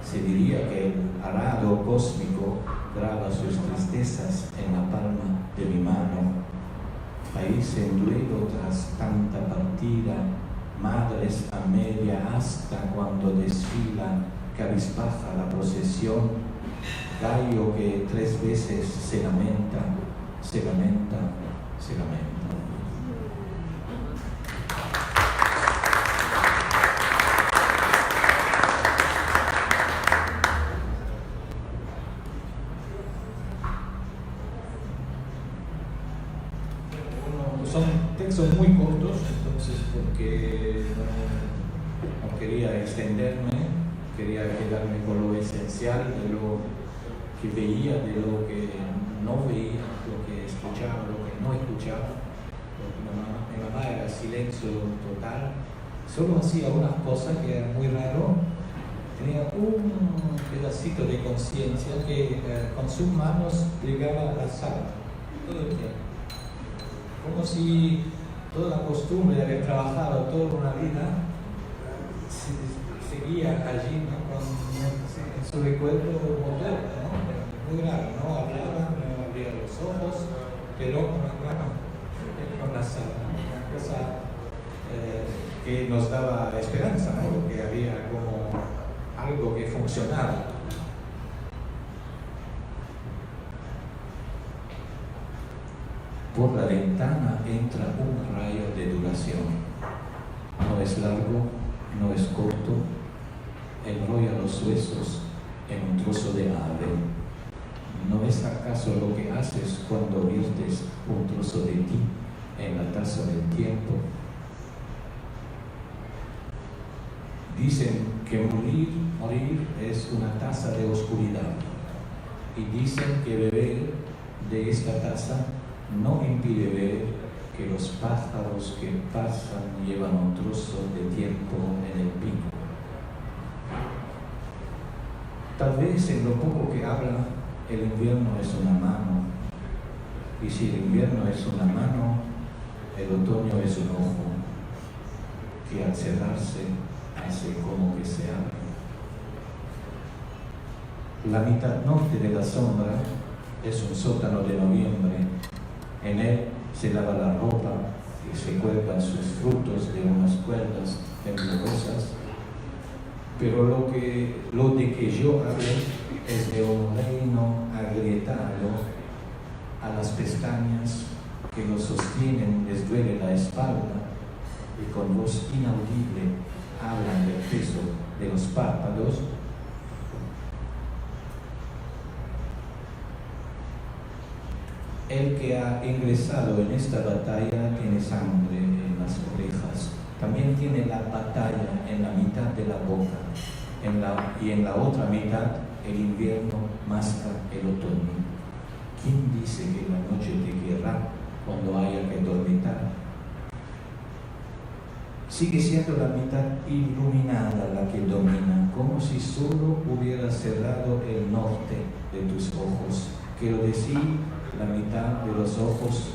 Se diría que el arado cósmico graba sus tristezas en la palma de mi mano. País en duelo tras tanta partida, madres a media asta cuando desfila cabizbaja la procesión, gallo que 3 veces se lamenta, se lamenta, se lamenta. Son textos muy cortos, entonces porque no quería extenderme, quería quedarme con lo esencial de lo que veía, de lo que no veía, lo que escuchaba, lo que no escuchaba. Mi mamá era silencio total, solo hacía unas cosas que era muy raro. Tenía un pedacito de conciencia que con sus manos llegaba a la sala todo el tiempo. Como si toda la costumbre de haber trabajado toda una vida seguía allí, ¿no? En su recuerdo motor, ¿no? Muy raro, ¿no? Hablaba, no abría los ojos, pero con la sala, una cosa que nos daba esperanza, ¿no? Porque había como algo que funcionaba. Por la ventana entra un rayo de duración. No es largo, no es corto, enrolla los huesos en un trozo de ave. ¿No es acaso lo que haces cuando viertes un trozo de ti en la taza del tiempo? Dicen que morir es una taza de oscuridad, y dicen que beber de esta taza no impide ver que los pájaros que pasan llevan un trozo de tiempo en el pico. Tal vez en lo poco que habla, el invierno es una mano, y si el invierno es una mano, el otoño es un ojo, que al cerrarse hace como que se abre. La mitad norte de la sombra es un sótano de noviembre. En él se lava la ropa y se cuelgan sus frutos de unas cuerdas temblorosas, pero lo de que yo hablo es de un reino agrietado a las pestañas que lo sostienen, les duele la espalda y con voz inaudible hablan del peso de los párpados. El que ha ingresado en esta batalla tiene sangre en las orejas, también tiene la batalla en la mitad de la boca, y en la otra mitad el invierno masca el otoño. ¿Quién dice que la noche te querrá cuando haya que dormitar? Sigue siendo la mitad iluminada la que domina, como si solo hubiera cerrado el norte de tus ojos. Quiero decir, la mitad de los ojos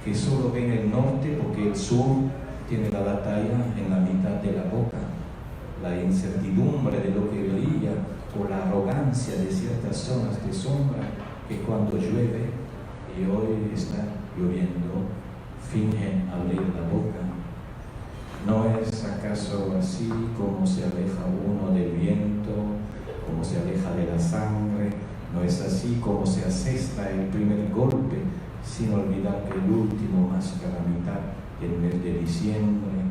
que solo ven el norte porque el sur tiene la batalla en la mitad de la boca. La incertidumbre de lo que brilla o la arrogancia de ciertas zonas de sombra que cuando llueve, y hoy está lloviendo, fingen abrir la boca. ¿No es acaso así como se aleja uno del viento, como se aleja de la sangre? ¿No es así como se asesta el primer golpe, sin olvidar que el último masca la mitad del mes de diciembre?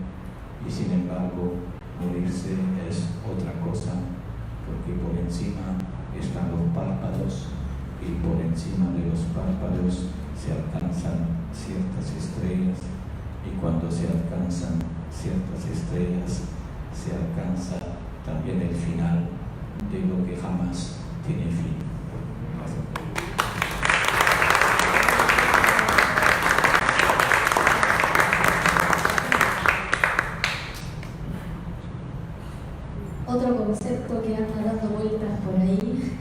Y sin embargo, morirse es otra cosa, porque por encima están los párpados, y por encima de los párpados se alcanzan ciertas estrellas, y cuando se alcanzan ciertas estrellas, se alcanza también el final de lo que jamás tiene fin. Otro concepto que anda dando vueltas por ahí,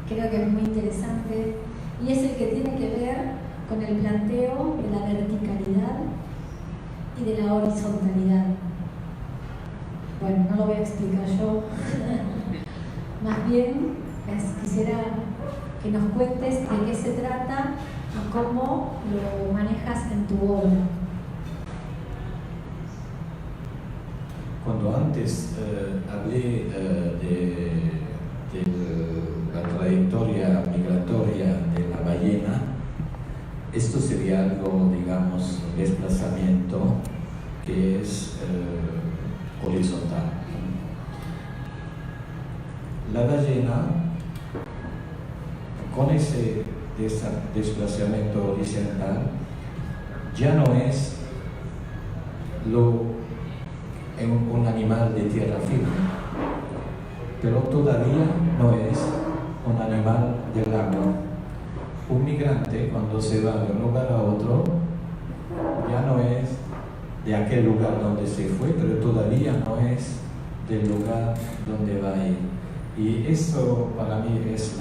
creo que es muy interesante, y es el que tiene que ver con el planteo de la verticalidad y de la horizontalidad. Bueno, no lo voy a explicar yo, más bien quisiera que nos cuentes de qué se trata y cómo lo manejas en tu obra. Cuando antes hablé de la trayectoria migratoria de la ballena, esto sería algo, digamos, desplazamiento que es horizontal. La ballena, con ese desplazamiento horizontal, ya no es un animal de tierra firme, pero todavía no es un animal del agua. Un migrante, cuando se va de un lugar a otro, ya no es de aquel lugar donde se fue, pero todavía no es del lugar donde va a ir. Y eso para mí es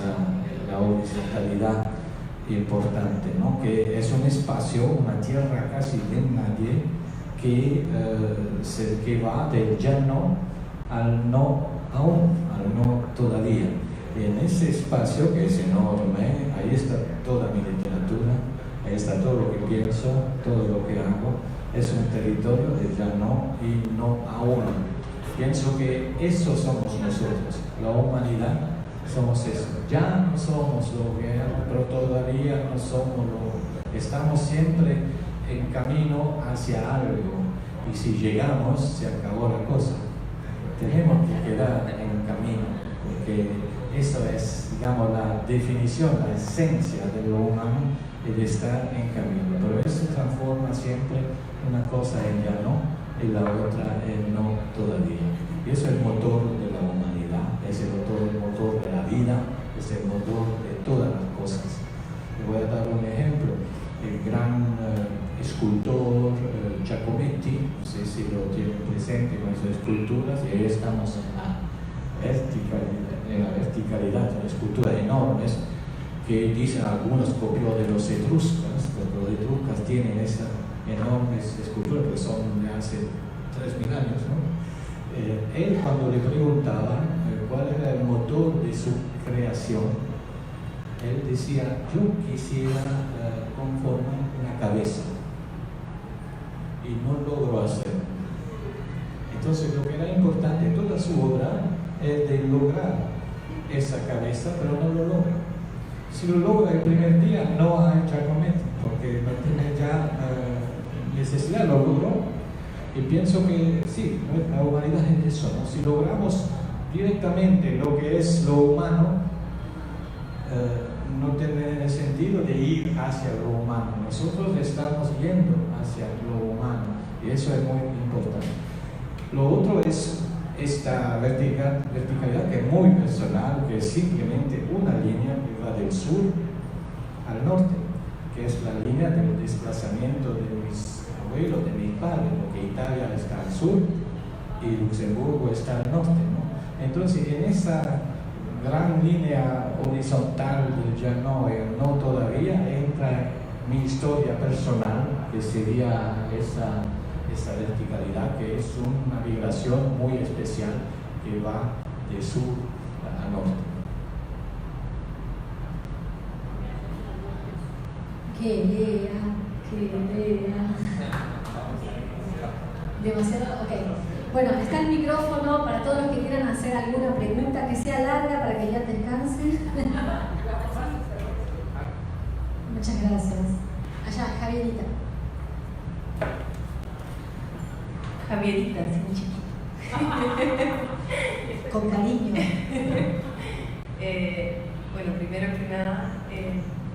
la horizontalidad importante, ¿no? Que es un espacio, una tierra casi de nadie, que va del ya no al no aún, al no todavía. Y en ese espacio, que es enorme, ahí está toda mi literatura, ahí está todo lo que pienso, todo lo que hago. Es un territorio de ya no y no aún. Pienso que eso somos nosotros, la humanidad somos eso. Ya no somos lo que éramos, pero todavía no somos estamos siempre en camino hacia algo. Y si llegamos, se acabó la cosa. Tenemos que quedar en camino, porque eso es, digamos, la definición, la esencia de lo humano, el estar en camino. Pero eso transforma siempre una cosa en ya no y la otra en no todavía. Y eso es el motor de la humanidad, es el motor de la vida, es el motor de todas las cosas. Le voy a dar un ejemplo. El gran escultor Giacometti, no sé si lo tienen presente con sus esculturas, y ahí estamos en la verticalidad, son esculturas enormes que dicen algunos copió de los etruscas, pero los etruscas tienen esas enormes esculturas que son de hace 3.000 años, ¿no? Él, cuando le preguntaban cuál era el motor de su creación, él decía: yo quisiera conformar una cabeza y no logro hacerlo. Entonces lo que era importante en toda su obra es de lograr esa cabeza, pero no lo logra. Si lo logra el primer día, no hay Giacometti, porque no tiene ya necesidad, lo logró. Y pienso que sí, la humanidad es eso, ¿no? Si logramos directamente lo que es lo humano, no tiene sentido de ir hacia lo humano. Nosotros estamos yendo hacia lo humano y eso es muy importante. Lo otro es esta verticalidad que es muy personal, que es simplemente una línea que va del sur al norte, que es la línea del desplazamiento de mis abuelos, de mis padres, porque Italia está al sur y Luxemburgo está al norte, ¿no? Entonces, en esa gran línea horizontal del ya no y el no todavía entra mi historia personal, que sería esa verticalidad, que es una migración muy especial que va de sur a norte. Que lea. Demasiado, ok. Bueno, está el micrófono para todos los que quieran hacer alguna pregunta que sea larga para que ya descansen. Muchas gracias. Allá, Javierita. Javierita, así muy chiquito. Con cariño. Bueno, primero que nada,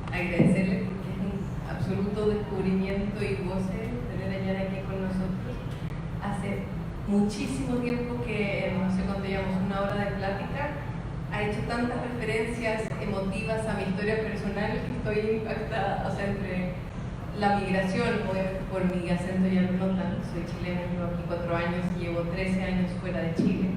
agradecerles porque es un absoluto descubrimiento y goce tener a Yana aquí con nosotros. Hace muchísimo tiempo que, no sé cuándo llevamos una hora de plática, ha hecho tantas referencias emotivas a mi historia personal que estoy impactada. O sea, entre la migración, obviamente por mi acento ya lo notan, soy chilena, llevo aquí 4 años y llevo 13 años fuera de Chile.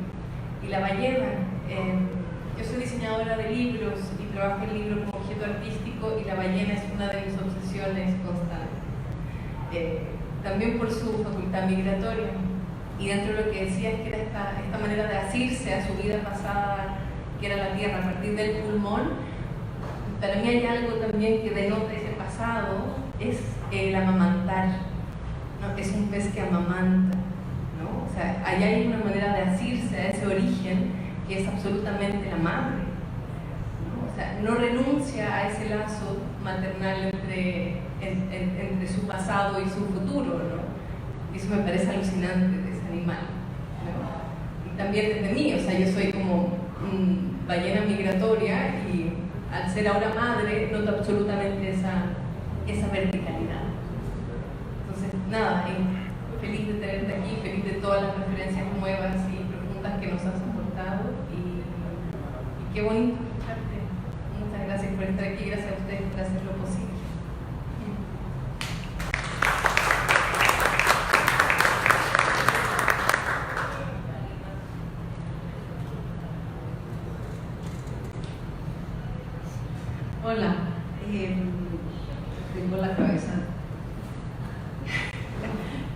Y la ballena, yo soy diseñadora de libros y trabajo en libros como objeto artístico, y la ballena es una de mis obsesiones constantes. También por su facultad migratoria. Y dentro de lo que decía es que era esta manera de asirse a su vida pasada, que era la tierra, a partir del pulmón. Para mí hay algo también que denota ese pasado, es el amamantar, ¿no? Es un pez que amamanta, ¿no? O sea, allá hay una manera de asirse a ese origen que es absolutamente la madre, ¿no? O sea, no renuncia a ese lazo maternal entre su pasado y su futuro, ¿no? Eso me parece alucinante de ese animal, ¿no? Y también desde mí, o sea, yo soy como ballena migratoria y al ser ahora madre noto absolutamente esa verticalidad. Entonces, nada, feliz de tenerte aquí, feliz de todas las referencias nuevas y profundas que nos has aportado y qué bonito escucharte. Muchas gracias por estar aquí, gracias a ustedes por hacer lo posible. Hola, tengo la cabeza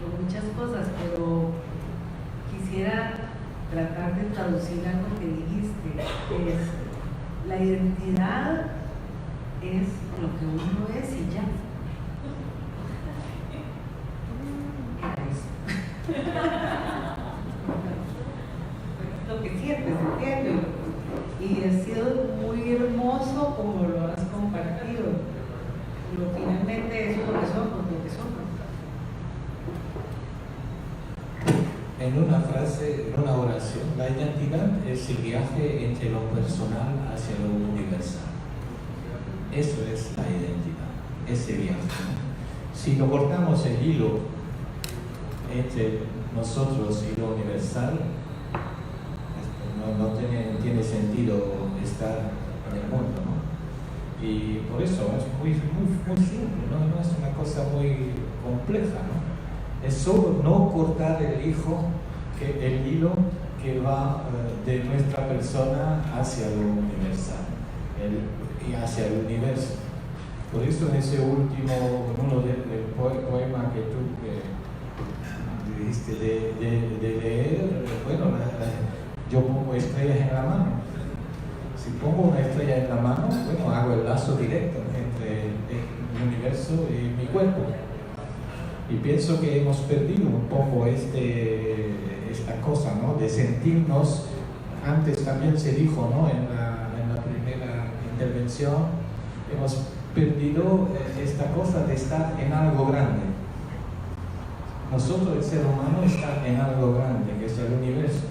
con muchas cosas, pero quisiera tratar de traducir algo que dijiste. La identidad es lo que uno es y ya. Es lo que sientes, ¿entiendes? Y ha sido muy hermoso como lo has compartido. Pero finalmente eso es lo que somos, lo que somos. En una frase, en una oración, la identidad es el viaje entre lo personal hacia lo universal. Eso es la identidad, ese viaje, ¿no? Si lo cortamos el hilo entre nosotros y lo universal, no tiene sentido estar en el mundo, ¿no? Y por eso es muy simple, ¿no? No es una cosa muy compleja, ¿no? Es solo no cortar el hilo que va de nuestra persona hacia lo universal y hacia el universo. Por eso en ese último, uno del poema que tú dijiste de leer, bueno, yo pongo estrellas en la mano. Si pongo una estrella en la mano, bueno, hago el lazo directo entre el universo y mi cuerpo. Y pienso que hemos perdido un poco esta cosa, ¿no? De sentirnos. Antes también se dijo, ¿no? En la primera intervención, hemos perdido esta cosa de estar en algo grande. Nosotros, el ser humano, está en algo grande, que es el universo.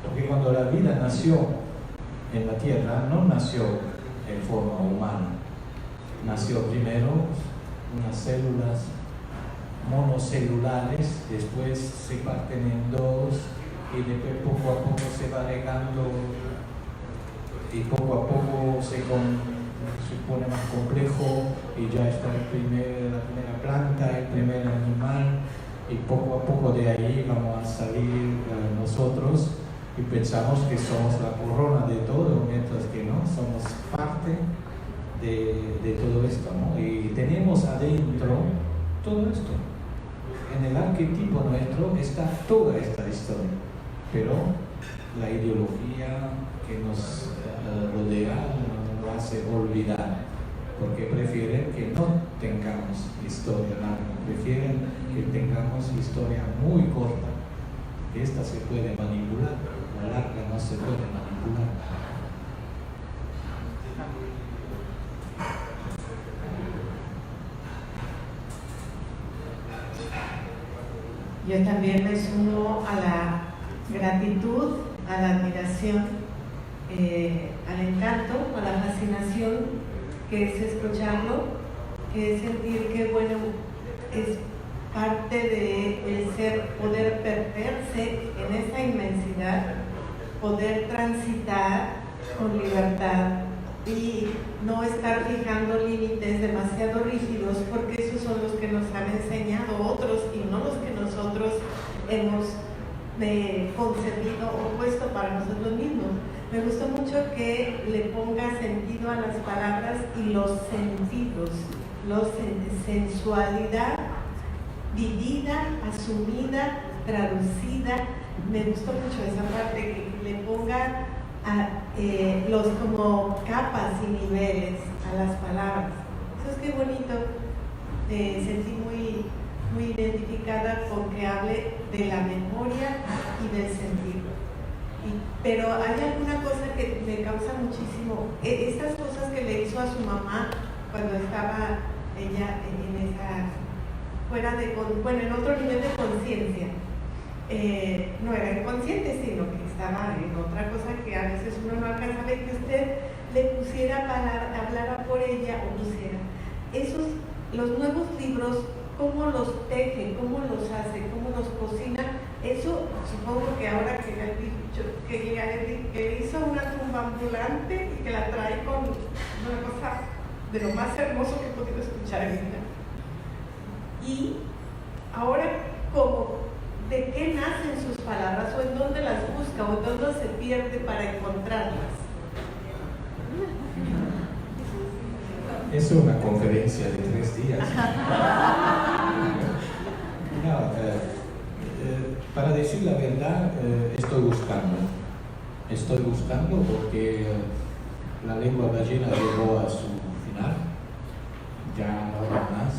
Porque cuando la vida nació en la Tierra, no nació en forma humana. Nació primero unas células monocelulares, después se parten en dos y después poco a poco se va regando y poco a poco se pone más complejo y ya está la primera planta, el primer animal, y poco a poco de ahí vamos a salir nosotros y pensamos que somos la corona de todo, mientras que no, somos parte de todo esto, ¿no? Y tenemos adentro todo esto. En el arquetipo nuestro está toda esta historia, pero la ideología que nos rodea nos hace olvidar, porque prefieren que no tengamos historia larga, prefieren que tengamos historia muy corta, que esta se puede manipular, la larga no se puede manipular. Yo también me sumo a la gratitud, a la admiración, al encanto, a la fascinación que es escucharlo, que es sentir que bueno, es parte del ser, poder perderse en esa inmensidad, poder transitar con libertad y no estar fijando límites demasiado rígidos, porque esos son los que nos han enseñado otros y no los que nosotros hemos concebido o puesto para nosotros mismos. Me gustó mucho que le ponga sentido a las palabras y los sentidos, sensualidad vivida, asumida, traducida. Me gustó mucho esa parte, que le ponga los como capas y niveles a las palabras. Eso es que bonito. Me sentí muy identificada con que hable de la memoria y del sentido. Pero hay alguna cosa que me causa muchísimo, estas cosas que le hizo a su mamá cuando estaba ella en esa, en otro nivel de conciencia. No era inconsciente, sino que estaba en otra cosa que a veces uno no alcanza a ver, que usted le pusiera hablara por ella o pusiera los nuevos libros, cómo los teje, cómo los hace, cómo los cocina. Eso supongo que ahora que hizo una tumba ambulante y que la trae con una cosa de lo más hermoso que he podido escuchar en mi vida. Y ahora, ¿de qué nacen sus palabras o en dónde las busca o en dónde se pierde para encontrarlas? Es una conferencia de 3 días. Para decir la verdad, estoy buscando porque la lengua ballena llegó a su final, ya no da más,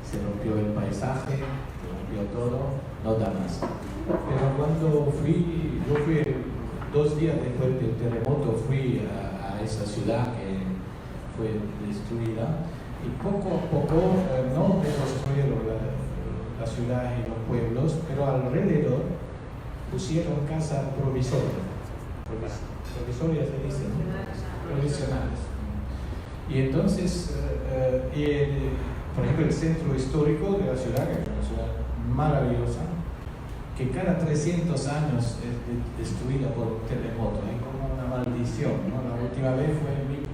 se rompió el paisaje, se rompió todo, no da más. Pero cuando yo fui 2 días después del terremoto, fui a esa ciudad que fue destruida y poco a poco no destruyeron la ciudad y los pueblos, pero alrededor pusieron casas provisorias. Provisorias se dicen, provisionales. Y entonces, por ejemplo, el centro histórico de la ciudad, que es una ciudad maravillosa, que cada 300 años es destruida por un terremoto, es como una maldición, ¿no? La última vez fue en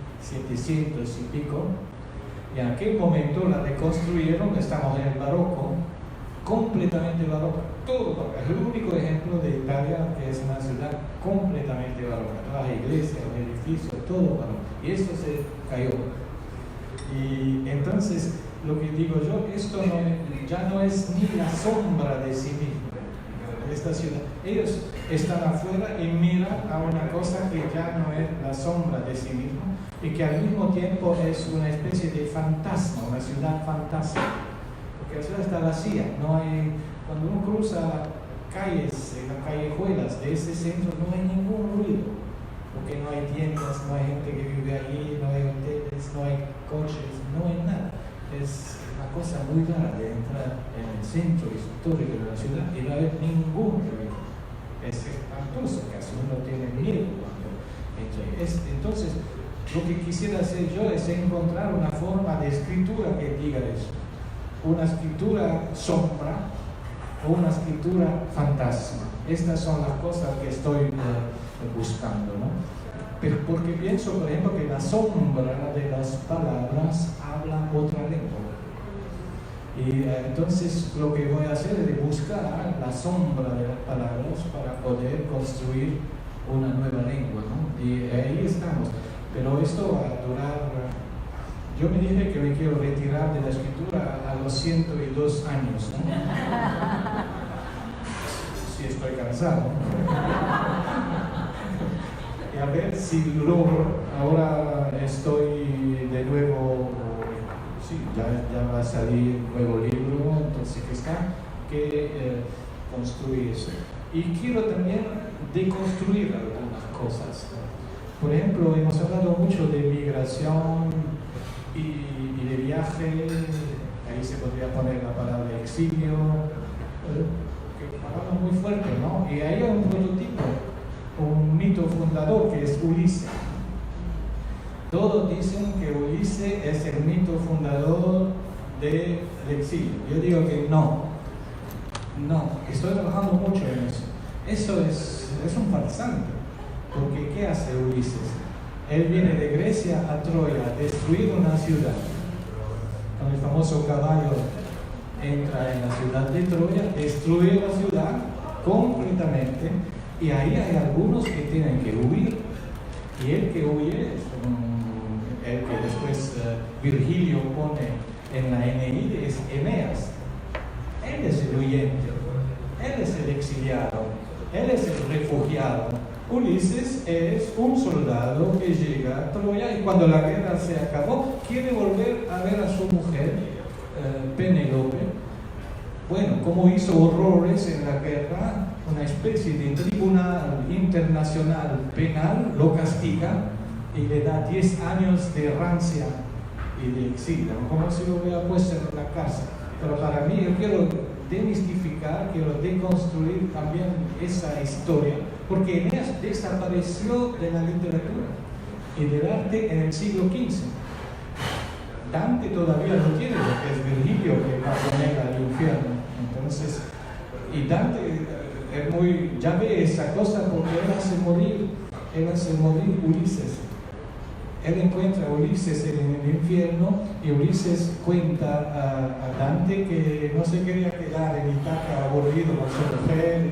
1700 y pico, y en aquel momento la reconstruyeron, estamos en el barroco, completamente barroca, todo barroca. Es el único ejemplo de Italia que es una ciudad completamente barroca, todas las iglesias, los edificios, todo barroco, y eso se cayó. Y entonces, lo que digo yo, esto ya no es ni la sombra de sí mismo, esta ciudad. Ellos están afuera y miran a una cosa que ya no es la sombra de sí mismo y que al mismo tiempo es una especie de fantasma, una ciudad fantasma. Porque la ciudad está vacía, no hay, cuando uno cruza calles, las callejuelas de ese centro, no hay ningún ruido, porque no hay tiendas, no hay gente que vive allí, no hay hoteles, no hay coches, no hay nada. Es una cosa muy rara de entrar en el centro histórico de la ciudad y no haber ningún ruido. Es espantoso, casi uno tiene miedo cuando entra. Entonces, lo que quisiera hacer yo es encontrar una forma de escritura que diga eso. Una escritura sombra o una escritura fantasma. Estas son las cosas que estoy buscando, ¿no? Pero porque pienso, por ejemplo, que la sombra de las palabras habla otra lengua. Y entonces lo que voy a hacer es buscar la sombra de las palabras para poder construir una nueva lengua, ¿no? Y ahí estamos. Pero esto va a durar. Yo me dije que me quiero retirar de la escritura a los 102 años, ¿no? Si estoy cansado. Y a ver si logro. Ahora estoy de nuevo, sí, ya va a salir un nuevo libro, entonces que construir eso. Y quiero también deconstruir algunas cosas. Por ejemplo, hemos hablado mucho de migración y de viaje, ahí se podría poner la palabra exilio, que palabra muy fuerte, ¿no? Y ahí hay un prototipo, un mito fundador que es Ulises. Todos dicen que Ulises es el mito fundador del exilio. Yo digo que no, estoy trabajando mucho en eso. Eso es un farsante, porque ¿qué hace Ulises? Él viene de Grecia a Troya a destruir una ciudad. Con el famoso caballo entra en la ciudad de Troya, destruye la ciudad completamente, y ahí hay algunos que tienen que huir. Y el que huye es el que después Virgilio pone en la Eneida, es Eneas. Él es el huyente, él es el exiliado, él es el refugiado. Ulises es un soldado que llega a Troya y cuando la guerra se acabó quiere volver a ver a su mujer, Penélope, bueno, como hizo horrores en la guerra, una especie de tribunal internacional penal lo castiga y le da 10 años de rancia y de exilio, como si lo hubiera puesto en la cárcel. Pero para mí, yo quiero demistificar, quiero deconstruir también esa historia, porque Eneas desapareció de la literatura y del arte en el siglo XV. Dante todavía no tiene lo que es Virgilio, que va con él al infierno. Entonces, y Dante ya ve esa cosa porque él hace morir Ulises. Él encuentra a Ulises en el infierno y Ulises cuenta a Dante que no se quería quedar en Ítaca aburrido con su mujer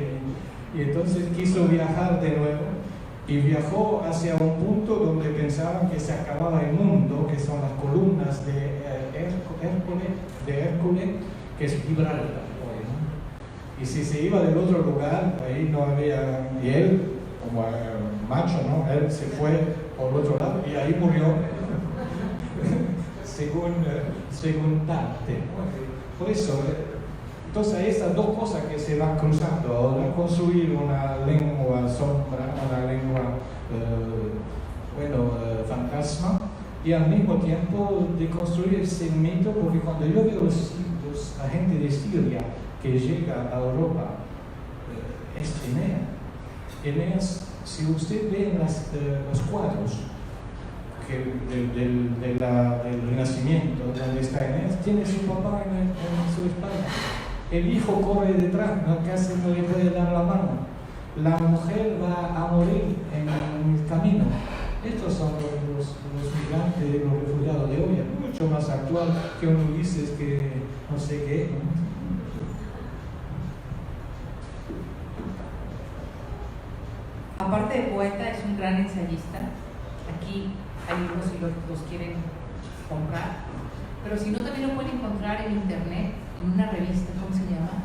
y entonces quiso viajar de nuevo y viajó hacia un punto donde pensaban que se acababa el mundo, que son las columnas de Hércules, que es Gibraltar. Y si se iba del otro lugar, ahí no había, y él, como macho, ¿no? Él se fue por otro lado y ahí murió, según Dante. Por eso, entonces estas dos cosas que se van cruzando, ahora construir una lengua sombra, una lengua, fantasma, y al mismo tiempo de construir ese mito, porque cuando yo veo a gente de Siria que llega a Europa, es Eneas. Eneas, si usted ve los cuadros del Renacimiento, donde está Eneas, tiene su papá en su espalda. El hijo corre detrás, casi no le puede dar la mano. La mujer va a morir en el camino. Estos son los migrantes, los refugiados de hoy, mucho más actual que un Ulises que no sé qué, ¿no? Aparte de poeta, es un gran ensayista. Aquí hay libros si los quieren comprar. Pero si no, también lo pueden encontrar en internet, en una revista, ¿cómo se llama?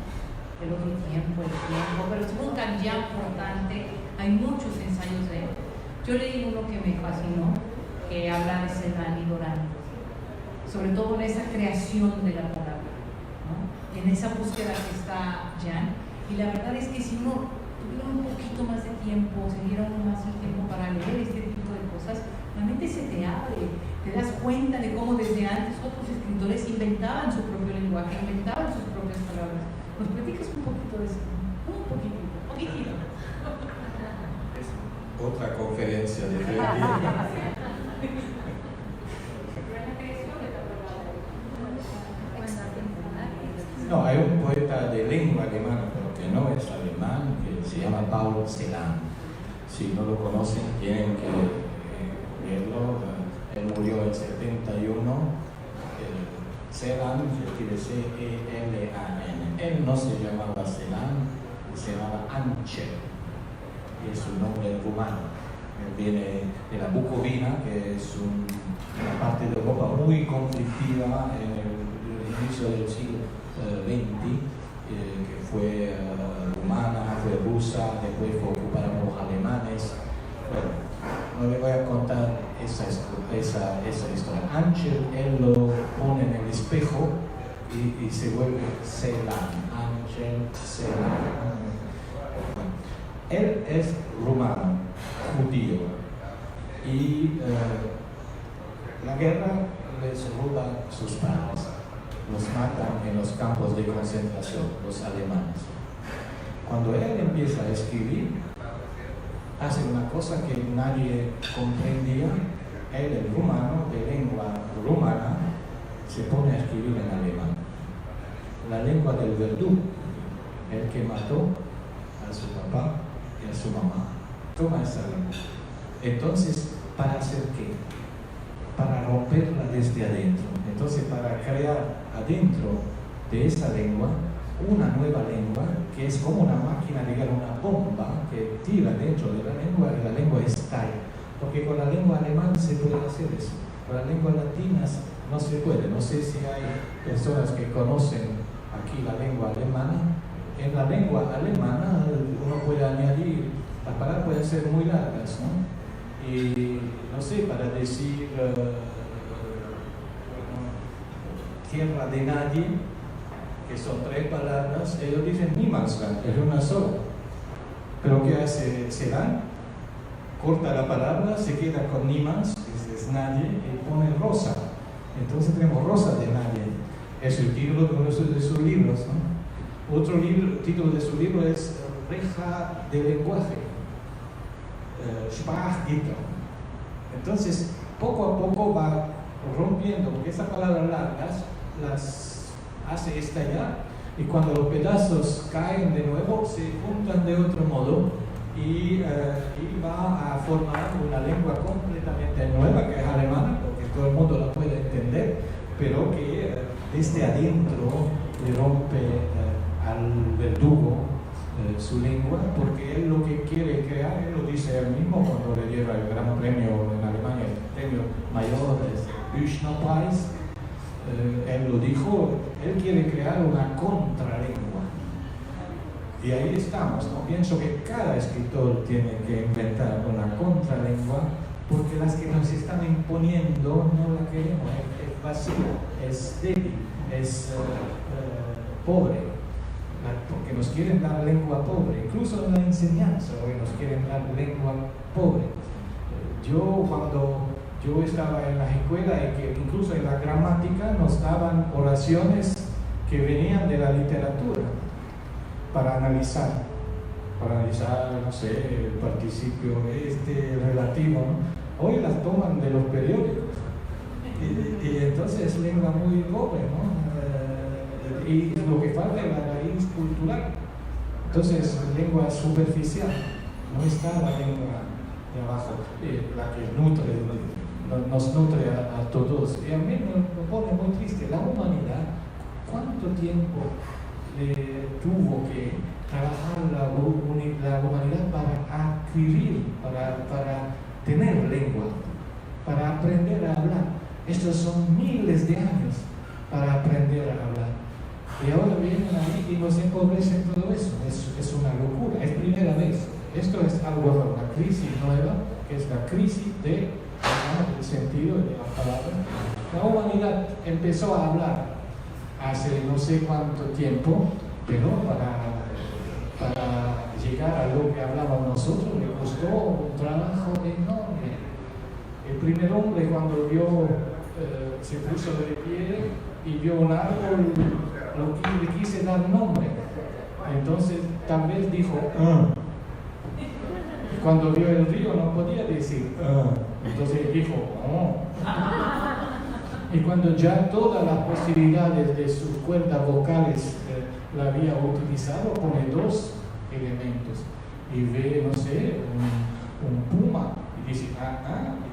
El Otro Tiempo, El Tiempo. Pero es un canján importante. Hay muchos ensayos de él. Yo leí uno que me fascinó, que habla de Celan y Dorán. Sobre todo en esa creación de la palabra, ¿no? En esa búsqueda que está Jan. Y la verdad es que si uno tuviera un poquito más de tiempo, se diera más el tiempo para leer este tipo de cosas, la mente se te abre, te das cuenta de cómo desde antes otros escritores inventaban su propio lenguaje, inventaban sus propias palabras. ¿Nos platicas un poquito de eso? Un poquitito. Otra conferencia de No, hay un poeta de lengua alemana, pero que no es alemán, que se llama Paul Celan. Si no lo conocen, tienen que verlo. Él murió en 71. Celan se escribe C-E-L-A-N. Él no se llamaba Celan, se llamaba Anchel. Y es un nombre rumano. Él viene de la Bucovina, que es una parte de Europa muy conflictiva en el inicio del siglo XX, que fue rumana, fue rusa, después fue ocupada por los alemanes. Bueno, no le voy a contar esa historia. Anchel, él lo pone en el espejo y se vuelve Celan. Anchel, Celan. Él es rumano, judío, y la guerra les roba sus padres, los matan en los campos de concentración, los alemanes. Cuando él empieza a escribir, hace una cosa que nadie comprendía. Él, el rumano, de lengua rumana, se pone a escribir en alemán. La lengua del verdugo, el que mató a su papá y a su mamá. Toma esa lengua. Entonces, ¿para hacer qué? Para romperla desde adentro. Entonces, para crear adentro de esa lengua una nueva lengua que es como una máquina, digamos, una bomba que tira dentro de la lengua y la lengua estalla. Porque con la lengua alemana se puede hacer eso. Con la lengua latina no se puede. No sé si hay personas que conocen aquí la lengua alemana. En la lengua alemana uno puede añadir, las palabras pueden ser muy largas, ¿no? Y no sé, para decir tierra de nadie, que son 3 palabras, ellos dicen Nimansland, es una sola. Pero ¿qué hace Celan? Corta la palabra, se queda con Nimans, que es nadie, y pone rosa. Entonces tenemos rosa de nadie. Es el título de uno de sus libros, ¿no? Otro título de su libro es Reja de lenguaje, Sprachgitter. Entonces, poco a poco va rompiendo, porque esas palabras largas las hace estallar, y cuando los pedazos caen de nuevo, se juntan de otro modo, y va a formar una lengua completamente nueva, que es alemana, porque todo el mundo la puede entender, pero que desde adentro le rompe al verdugo su lengua, porque él lo que quiere crear, él lo dice él mismo cuando le lleva el gran premio en Alemania, el premio mayor, el Büchnerpreis, él lo dijo, él quiere crear una contralengua. Y ahí estamos, ¿no? Pienso que cada escritor tiene que inventar una contralengua, porque las que nos están imponiendo no la queremos, es vacía, es débil, es pobre, porque nos quieren dar lengua pobre, incluso en la enseñanza hoy nos quieren dar lengua pobre. Cuando yo estaba en la escuela, y que incluso en la gramática nos daban oraciones que venían de la literatura para analizar, no sé, el participio relativo, ¿no? Hoy las toman de los periódicos, y entonces es lengua muy pobre, ¿no? Y lo que falta es la raíz cultural. Entonces, lengua superficial, no está la lengua de abajo, la que nos nutre a todos. Y a mí me pone muy triste. La humanidad, ¿cuánto tiempo tuvo que trabajar la humanidad para adquirir, para tener lengua, para aprender a hablar? Estos son miles de años para aprender a hablar. Y ahora vienen ahí y nos empobrecen todo eso. Es una locura, es primera vez. Esto es algo nuevo, una crisis nueva, que es la crisis del sentido de la palabra. La humanidad empezó a hablar hace no sé cuánto tiempo, pero para llegar a lo que hablamos nosotros le costó un trabajo enorme. El primer hombre, cuando se puso de pie y vio un árbol, le quise dar nombre. Entonces tal vez dijo Cuando vio el río no podía decir entonces dijo Y cuando ya todas las posibilidades de sus cuerdas vocales la había utilizado, pone 2 elementos y ve, no sé, un puma y dice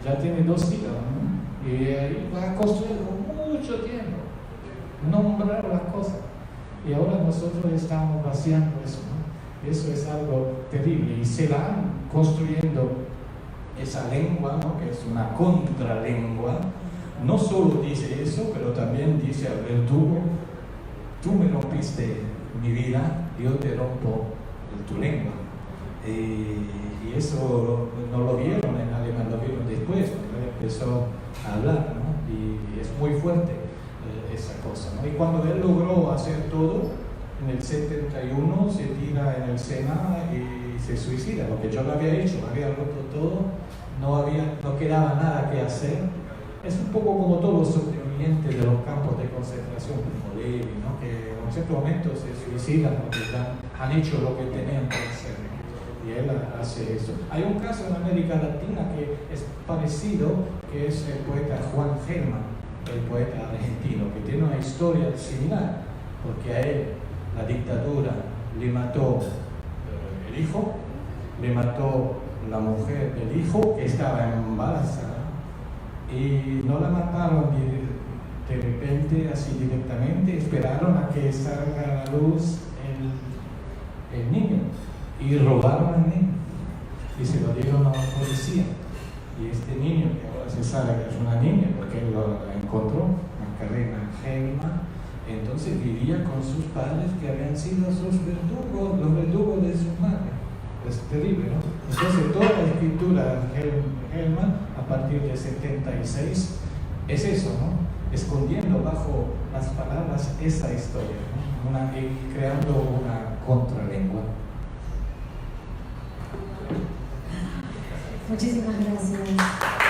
ya tiene 2 sílabas, ¿no? Y ahí va a construir mucho tiempo nombrar las cosas, y ahora nosotros estamos vaciando eso, ¿no? Eso es algo terrible, y se la han construyendo esa lengua, ¿no? Que es una contralengua. No solo dice eso, pero también dice al verdugo: tú me rompiste mi vida, yo te rompo tu lengua. Y eso no lo vieron en alemán, lo vieron después, cuando él empezó a hablar, ¿no? Y es muy fuerte esa cosa, ¿no? Y cuando él logró hacer todo, en el 71 se tira en el Sena y se suicida, porque yo lo había hecho, había roto todo, no quedaba nada que hacer. Es un poco como todos los sobrevivientes de los campos de concentración, como Levi, ¿no? Que en un cierto momento se suicidan porque han hecho lo que tenían que hacer, ¿no? Y él hace eso. Hay un caso en América Latina que es parecido, que es el poeta Juan Gelman, el poeta argentino, que tiene una historia similar, porque a él la dictadura le mató el hijo, le mató la mujer del hijo, que estaba embarazada, y no la mataron de repente, así directamente, esperaron a que salga a la luz el niño, y robaron al niño, y se lo dieron a la policía. Y este niño, que ahora se sabe que es una niña, porque él la encontró, Macarena Gelman, entonces vivía con sus padres que habían sido sus verdugos, los verdugos de su madre. Es terrible, ¿no? Entonces toda la escritura de Gelman, a partir de 76, es eso, ¿no? Escondiendo bajo las palabras esa historia, ¿no? creando una contralengua. Muchísimas gracias.